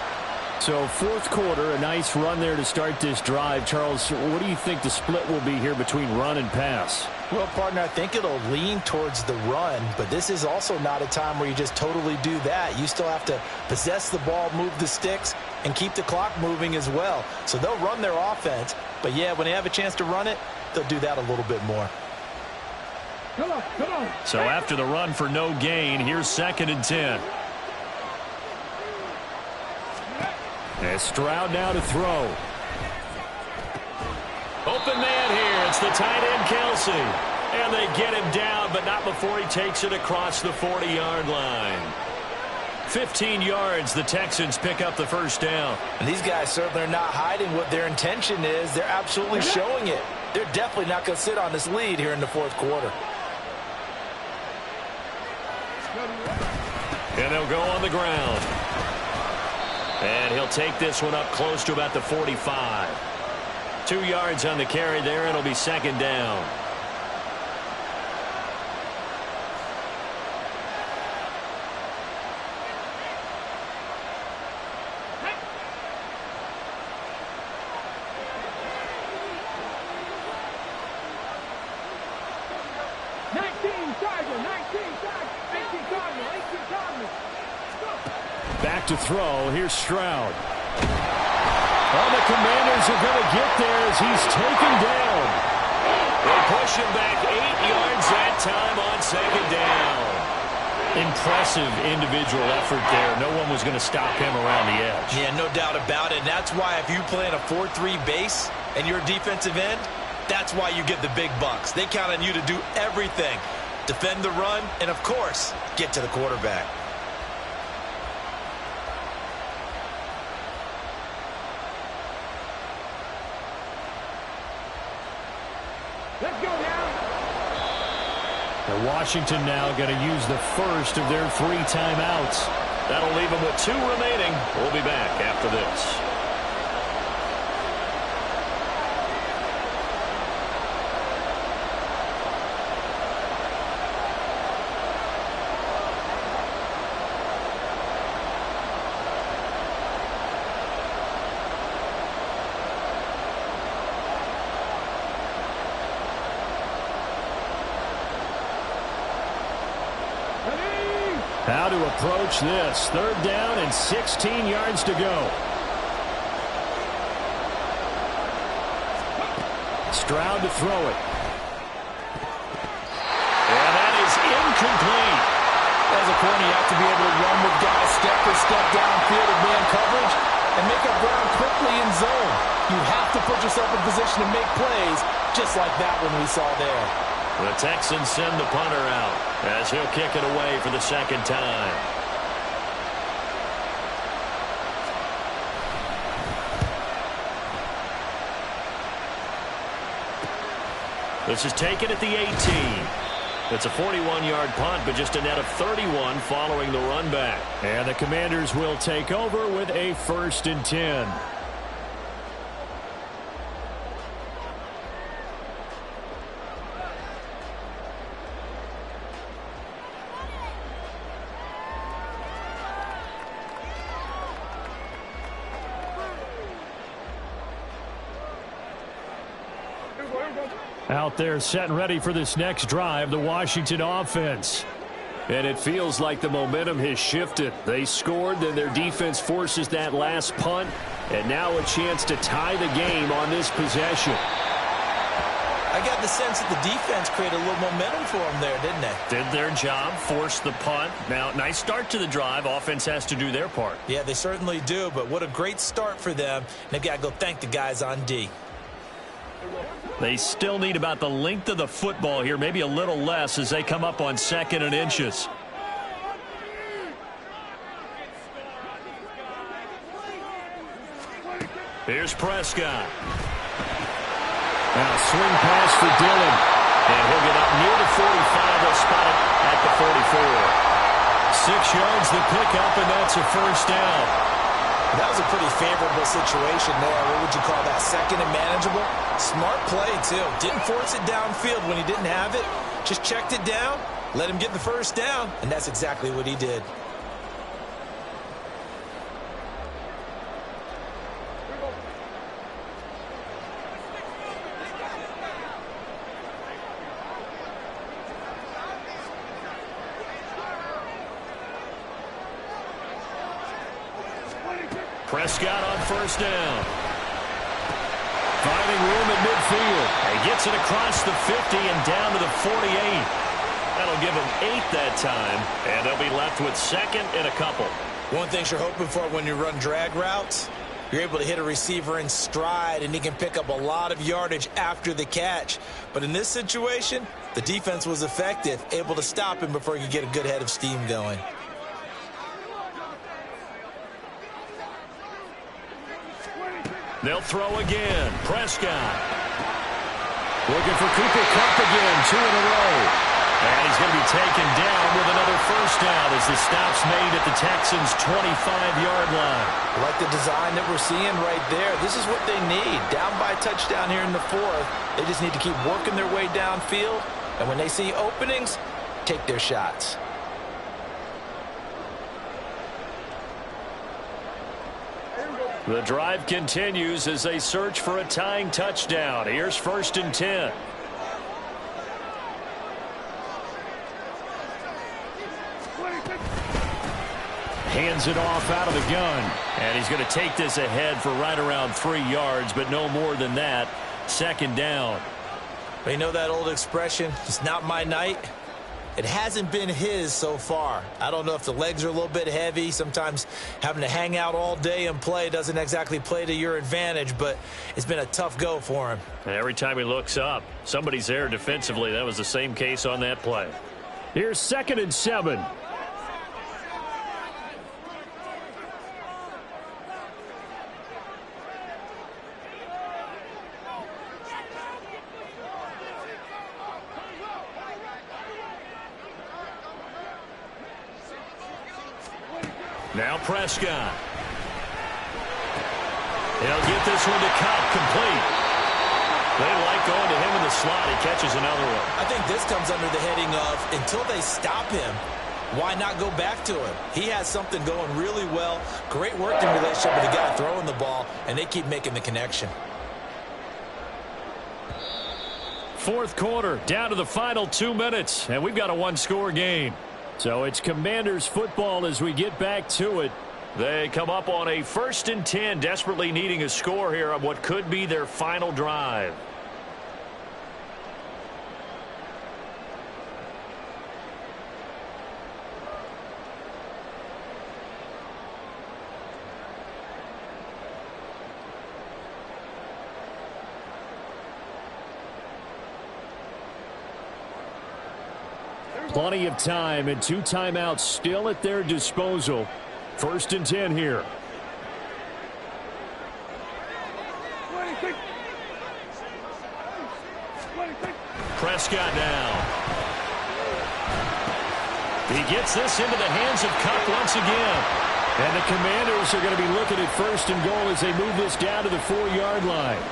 B: So 4th quarter, a nice run there to start this drive. Charles, what do you think the split will be here between run and pass?
E: Well, partner, I think it'll lean towards the run, but this is also not a time where you just totally do that. You still have to possess the ball, move the sticks, and keep the clock moving as well. So they'll run their offense, but yeah, when they have a chance to run it, they'll do that a little bit more.
C: Come on, come on.
A: So after the run for no gain, here's 2nd and 10. And Stroud now to throw. Open man here. It's the tight end, Kelsey. And they get him down, but not before he takes it across the 40-yard line. 15 yards, the Texans pick up the first down.
E: And these guys certainly are not hiding what their intention is. They're absolutely showing it. They're definitely not going to sit on this lead here in the 4th quarter.
A: And they'll go on the ground. And he'll take this one up close to about the 45. 2 yards on the carry there. It'll be 2nd down.
B: Back to throw. Here's Stroud. Well, the Commanders are going to get there as he's taken down.
A: They push him back 8 yards that time on 2nd down.
B: Impressive individual effort there. No one was going to stop him around the edge.
D: Yeah, no doubt about it. And that's why if you play in a 4-3 base and you're a defensive end, that's why you get the big bucks. They count on you to do everything.
E: defend the run, and, of course, get to the quarterback.
C: Let's go now.
B: And Washington now going to use the first of their 3 timeouts.
A: That'll leave them with 2 remaining. We'll be back after this.
B: How to approach this. 3rd down and 16 yards to go. Stroud to throw it.
A: And that is incomplete.
E: As a corner, you have to be able to run with guys step for step downfield in man coverage and make up ground quickly in zone. You have to put yourself in position to make plays just like that one we saw there.
A: The Texans send the punter out as he'll kick it away for the 2nd time. This is taken at the 18. It's a 41-yard punt, but just a net of 31 following the run back.
B: And the Commanders will take over with a 1st and 10. Out there set and ready for this next drive, the Washington offense.
A: And it feels like the momentum has shifted. They scored, then their defense forces that last punt, and now a chance to tie the game on this possession.
D: I got the sense that the defense created a little momentum for them there, didn't they?
A: Did their job, forced the punt. Now, nice start to the drive. Offense has to do their part.
D: Yeah, they certainly do, but what a great start for them. And they've got to go thank the guys on D.
A: They still need about the length of the football here, maybe a little less as they come up on 2nd and inches. Here's Prescott.
B: Now swing pass for Dillon.
A: And he'll get up near the 45. They'll spot it at the 44. 6 yards the pickup, and that's a 1st down.
D: That was a pretty favorable situation there. What would you call that? 2nd and manageable? Smart play, too. Didn't force it downfield when he didn't have it. Just checked it down, let him get the 1st down, and that's exactly what he did.
A: Prescott on 1st down. Finding room at midfield. He gets it across the 50 and down to the 48. That'll give him 8 that time, and they'll be left with 2nd and a couple.
D: One thing you're hoping for when you run drag routes, you're able to hit a receiver in stride, and he can pick up a lot of yardage after the catch. But in this situation, the defense was effective, able to stop him before he could get a good head of steam going.
A: They'll throw again. Prescott. Looking for Cooper Kupp again. 2 in a row. And he's going to be taken down with another 1st down as the stop's made at the Texans' 25-yard line.
D: Like the design that we're seeing right there. This is what they need. Down by a touchdown here in the 4th. They just need to keep working their way downfield. And when they see openings, take their shots.
A: The drive continues as they search for a tying touchdown. Here's 1st and 10.
B: Hands it off out of the gun.
A: And he's going to take this ahead for right around 3 yards, but no more than that. 2nd down.
D: You know that old expression, it's not my night? It hasn't been his so far. I don't know if the legs are a little bit heavy. Sometimes having to hang out all day and play doesn't exactly play to your advantage, but it's been a tough go for him.
A: And every time he looks up, somebody's there defensively. That was the same case on that play.
B: Here's 2nd and 7.
A: Now Prescott. He'll get this one to Kupp, complete. They like going to him in the slot. He catches another one.
D: I think this comes under the heading of until they stop him, why not go back to him? He has something going really well. Great working relationship with the guy throwing the ball, and they keep making the connection.
B: 4th quarter, down to the final 2 minutes, and we've got a one-score game. So it's Commanders football as we get back to it.
A: They come up on a 1st and 10, desperately needing a score here on what could be their final drive.
B: Plenty of time and 2 timeouts still at their disposal. 1st and 10 here.
A: Prescott now. He gets this into the hands of Kupp once again.
B: And the Commanders are going to be looking at 1st and goal as they move this down to the 4-yard line.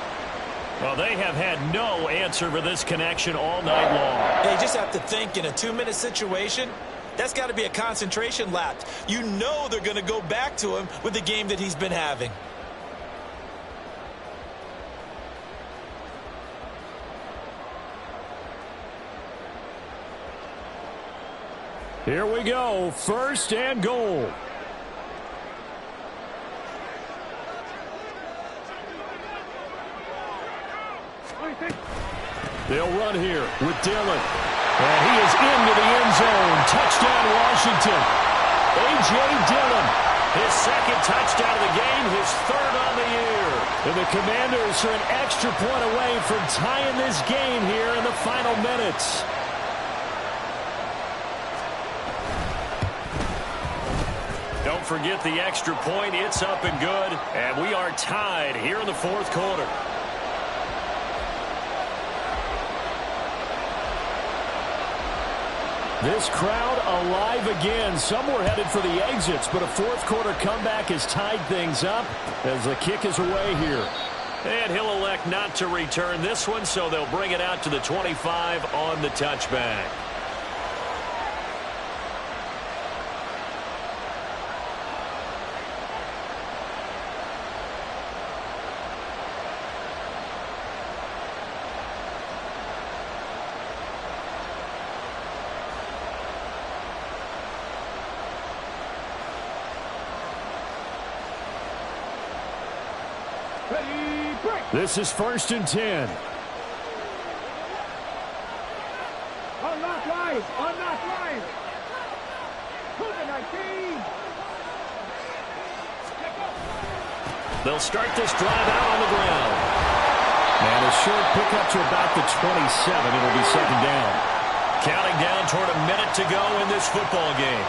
A: Well, they have had no answer for this connection all night long.
D: They just have to think in a 2-minute situation, that's got to be a concentration lapse. You know they're going to go back to him with the game that he's been having.
B: Here we go. 1st and goal. They'll run here with Dillon. And he is into the end zone. Touchdown, Washington. A.J. Dillon.
A: His 2nd touchdown of the game, his 3rd on the year.
B: And the Commanders are an extra point away from tying this game here in the final minutes.
A: Don't forget the extra point. It's up and good. And we are tied here in the 4th quarter.
B: This crowd alive again. Some were headed for the exits, but a 4th quarter comeback has tied things up as the kick is away here.
A: And he'll elect not to return this one, so they'll bring it out to the 25 on the touchback.
B: This is 1st and 10.
C: Unlock line! Unlock line! COVID-19!
A: They'll start this drive out on the ground.
B: And a short pickup to about the 27. It'll be 2nd down.
A: Counting down toward a minute to go in this football game.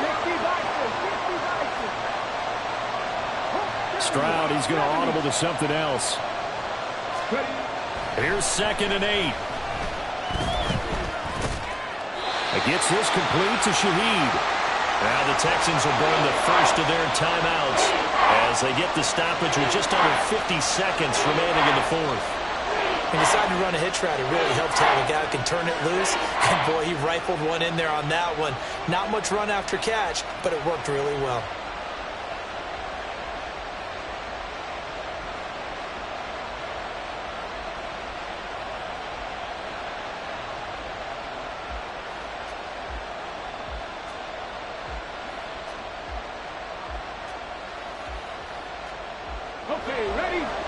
B: Stroud, he's going to audible to something else.
A: Here's 2nd and 8.
B: Gets this complete to Shaheed.
A: Now the Texans will burn the first of their timeouts as they get the stoppage with just under 50 seconds remaining in the 4th.
D: And decided to run a hitch route. It really helped to have a guy who can turn it loose. And, boy, he rifled one in there on that one. Not much run after catch, but it worked really well.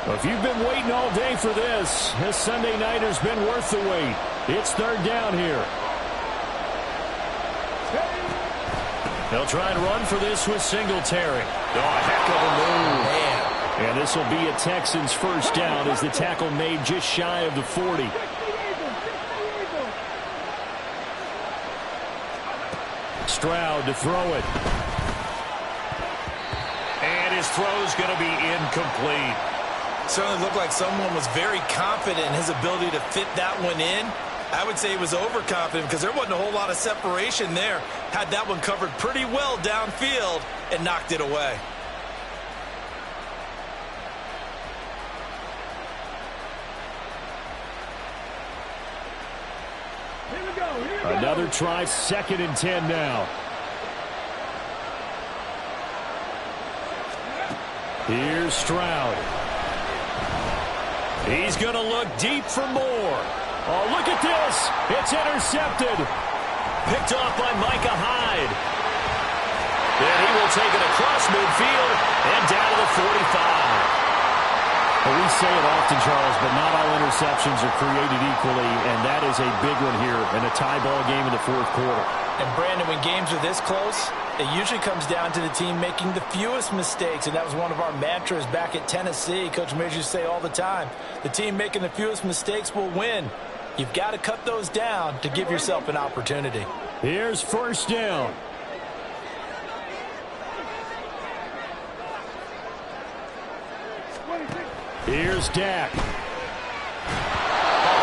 B: If you've been waiting all day for this Sunday nighter's been worth the wait. It's 3rd down here.
A: They'll try and run for this with Singletary. Oh, a heck of a move.
B: Man. And this will be a Texans 1st down as the tackle made just shy of the 40. Stroud to throw it.
A: And his throw's going to be incomplete.
E: Certainly looked like someone was very confident in his ability to fit that one in. I would say he was overconfident because there wasn't a whole lot of separation there. Had that one covered pretty well downfield and knocked it away.
B: Another try, 2nd and 10 now. Here's Stroud. He's going to look deep for more. Oh, look at this. It's intercepted.
A: Picked off by Micah Hyde. And he will take it across midfield and down to the 45.
B: Well, we say it often, Charles, but not all interceptions are created equally, and that is a big one here in a tie ball game in the 4th quarter.
E: And, Brandon, when games are this close, it usually comes down to the team making the fewest mistakes, and that was one of our mantras back at Tennessee. Coach Mears used to say all the time, the team making the fewest mistakes will win. You've got to cut those down to give yourself an opportunity.
B: Here's 1st down. Here's Dak.
A: A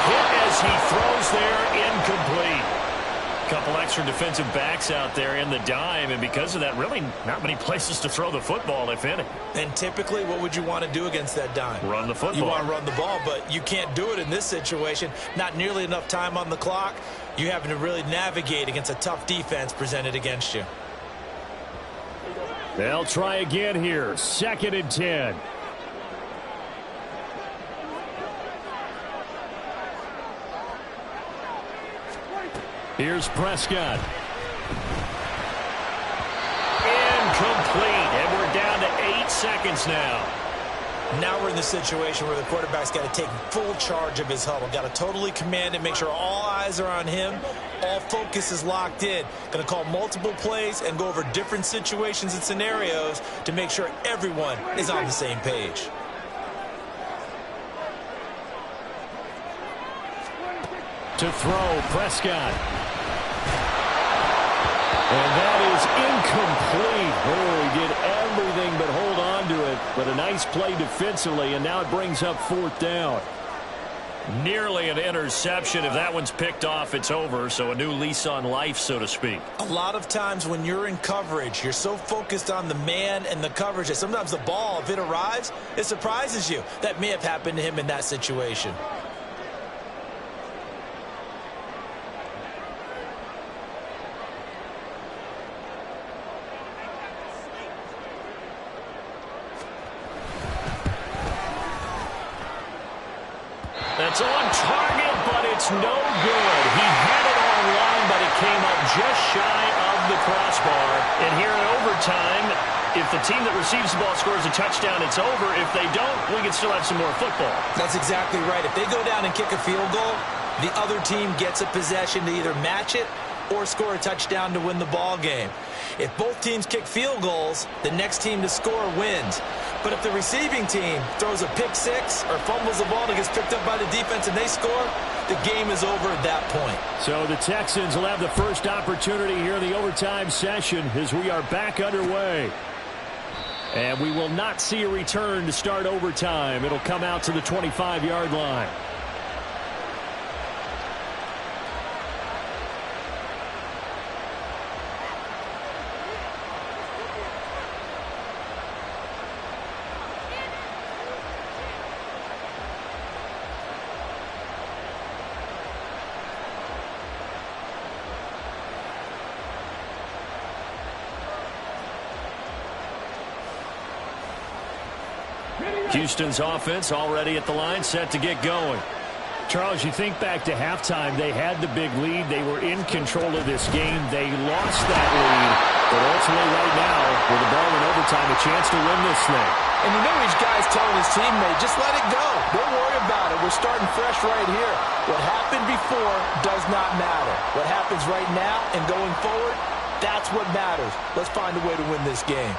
A: hit as he throws there, incomplete. Couple extra defensive backs out there in the dime, and because of that, really not many places to throw the football, if any.
E: And typically, what would you want to do against that dime?
A: Run the football.
E: You want to run the ball, but you can't do it in this situation. Not nearly enough time on the clock. You having to really navigate against a tough defense presented against you.
B: They'll try again here. 2nd and 10. Here's Prescott.
A: Incomplete. And we're down to 8 seconds now.
E: Now we're in the situation where the quarterback's got to take full charge of his huddle. Got to totally command it, make sure all eyes are on him. All focus is locked in. Going to call multiple plays and go over different situations and scenarios to make sure everyone is on the same page.
B: To throw, Prescott. And that is incomplete. Oh, he did everything but hold on to it. But a nice play defensively, and now it brings up 4th down.
A: Nearly an interception. If that one's picked off, it's over. So a new lease on life, so to speak.
E: A lot of times when you're in coverage, you're so focused on the man and the coverage that sometimes the ball, if it arrives, it surprises you. That may have happened to him in that situation.
A: That's on target, but it's no good. He had it online, but it came up just shy of the crossbar. And here in overtime, if the team that receives the ball scores a touchdown, it's over. If they don't, we can still have some more football.
E: That's exactly right. If they go down and kick a field goal, the other team gets a possession to either match it or score a touchdown to win the ball game. If both teams kick field goals, the next team to score wins. But if the receiving team throws a pick six or fumbles the ball and gets picked up by the defense and they score, the game is over at that point.
B: So the Texans will have the first opportunity here in the overtime session as we are back underway. And we will not see a return to start overtime. It'll come out to the 25-yard line. Houston's offense already at the line, set to get going. Charles, you think back to halftime, they had the big lead. They were in control of this game. They lost that lead. But ultimately right now, with the ball in overtime, a chance to win this thing.
E: And you know each guy's telling his teammate, just let it go. Don't worry about it. We're starting fresh right here. What happened before does not matter. What happens right now and going forward, that's what matters. Let's find a way to win this game.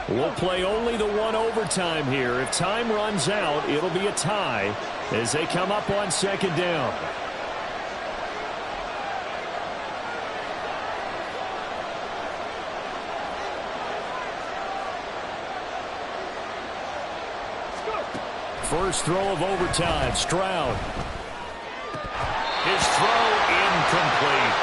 B: We'll play only the one overtime here. If time runs out, it'll be a tie as they come up on second down. First throw of overtime, Stroud.
A: His throw incomplete.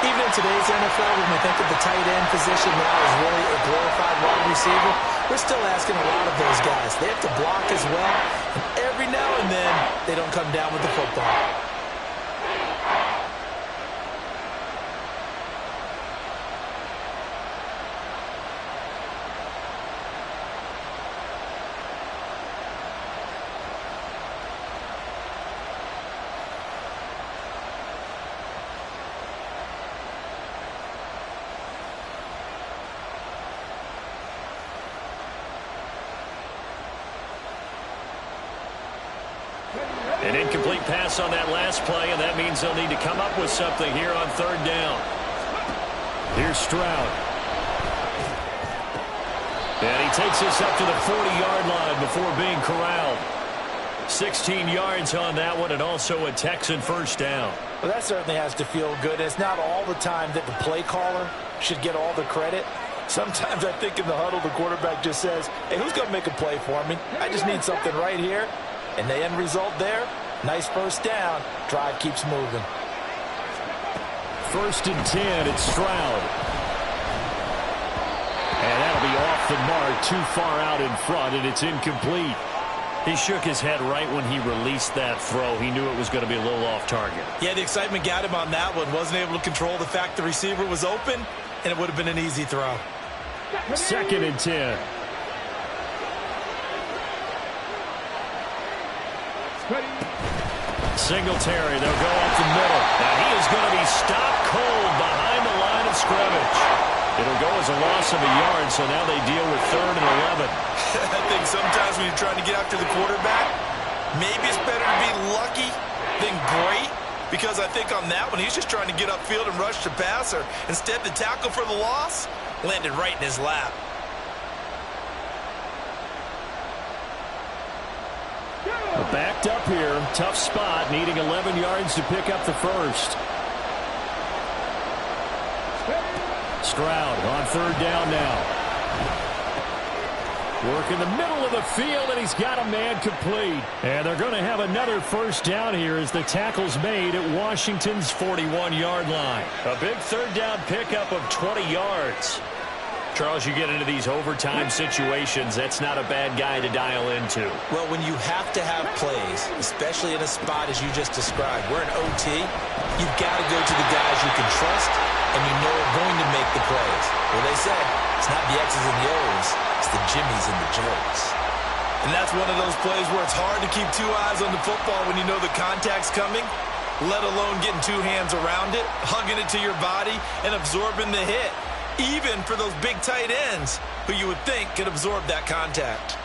D: Even in today's NFL, when we think of the tight end position now as really a glorified wide receiver, we're still asking a lot of those guys. They have to block as well, and every now and then they don't come down with the football.
A: An incomplete pass on that last play, and that means they'll need to come up with something here on third down.
B: Here's Stroud. And he takes us up to the 40-yard line before being corralled. 16 yards on that one, and also a Texan first down.
E: Well, that certainly has to feel good. It's not all the time that the play caller should get all the credit. Sometimes I think in the huddle, the quarterback just says, hey, who's going to make a play for me? I just need something right here. And the end result there, nice first down. Drive keeps moving.
B: First and 10, it's Stroud. And that'll be off the mark, too far out in front, and it's incomplete.
A: He shook his head right when he released that throw. He knew it was going to be a little off target.
D: Yeah, the excitement got him on that one. Wasn't able to control the fact the receiver was open, and it would have been an easy throw.
B: Second and 10.
A: Singletary, they'll go up the middle. And he is going to be stopped cold behind the line of scrimmage. It'll go as a loss of a yard, so now they deal with 3rd and 11.
D: I think sometimes when you're trying to get after the quarterback, maybe it's better to be lucky than great, because I think on that one, he's just trying to get upfield and rush the passer. Instead, the tackle for the loss landed right in his lap.
B: Backed up here, tough spot, needing 11 yards to pick up the first. Stroud on 3rd down now. Work in the middle of the field, and he's got a man complete. And they're going to have another first down here as the tackle's made at Washington's 41-yard line.
A: A big 3rd down pickup of 20 yards. Charles, you get into these overtime situations, that's not a bad guy to dial into.
D: Well, when you have to have plays, especially in a spot as you just described, we're in OT, you've got to go to the guys you can trust and you know are going to make the plays. Well, they say it's not the X's and the O's, it's the Jimmies and the Joes. And that's one of those plays where it's hard to keep 2 eyes on the football when you know the contact's coming, let alone getting 2 hands around it, hugging it to your body, and absorbing the hit. Even for those big tight ends who you would think could absorb that contact.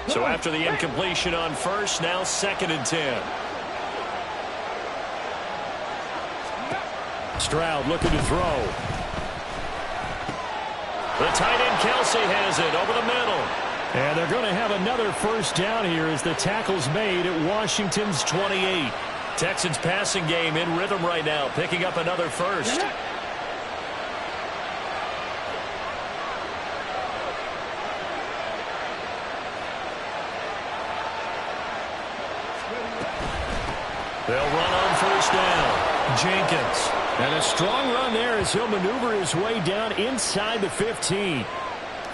A: So after the incompletion on first, now 2nd and 10.
B: Stroud looking to throw.
A: The tight end Kelsey has it over the middle.
B: And they're going to have another first down here as the tackle's made at Washington's 28.
A: Texans passing game in rhythm right now, picking up another first. They'll run on first down. Jenkins.
B: And a strong run there as he'll maneuver his way down inside the 15.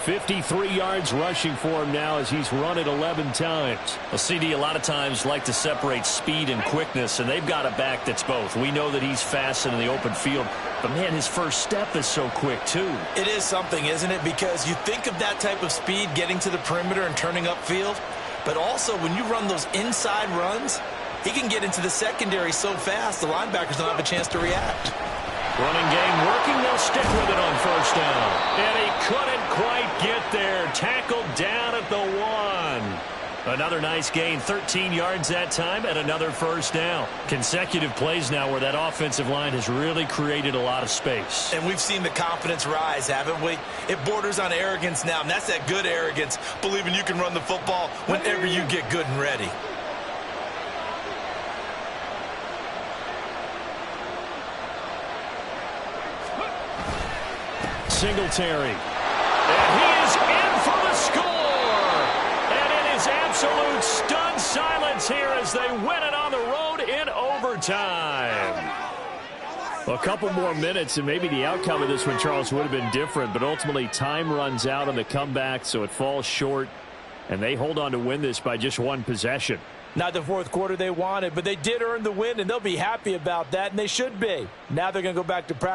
B: 53 yards rushing for him now as he's run it 11 times.
A: Well, CD a lot of times like to separate speed and quickness, and they've got a back that's both. We know that he's fast in the open field, but, man, his first step is so quick, too.
D: It is something, isn't it? Because you think of that type of speed getting to the perimeter and turning upfield, but also when you run those inside runs, he can get into the secondary so fast the linebackers don't have a chance to react.
A: Running game working. They'll stick with it on first down. And he couldn't quite get there. Tackled down at the 1. Another nice gain, 13 yards that time, and another first down. Consecutive plays now where that offensive line has really created a lot of space.
D: And we've seen the confidence rise, haven't we? It borders on arrogance now, and that's that good arrogance, believing you can run the football whenever you get good and ready.
B: Singletary. And he is in for the score. And it is absolute stunned silence here as they win it on the road in overtime. A couple more minutes, and maybe the outcome of this one, Charles, would have been different. But ultimately, time runs out on the comeback, so it falls short. And they hold on to win this by just one possession.
E: Not the fourth quarter they wanted, but they did earn the win, and they'll be happy about that, and they should be. Now they're going to go back to practice.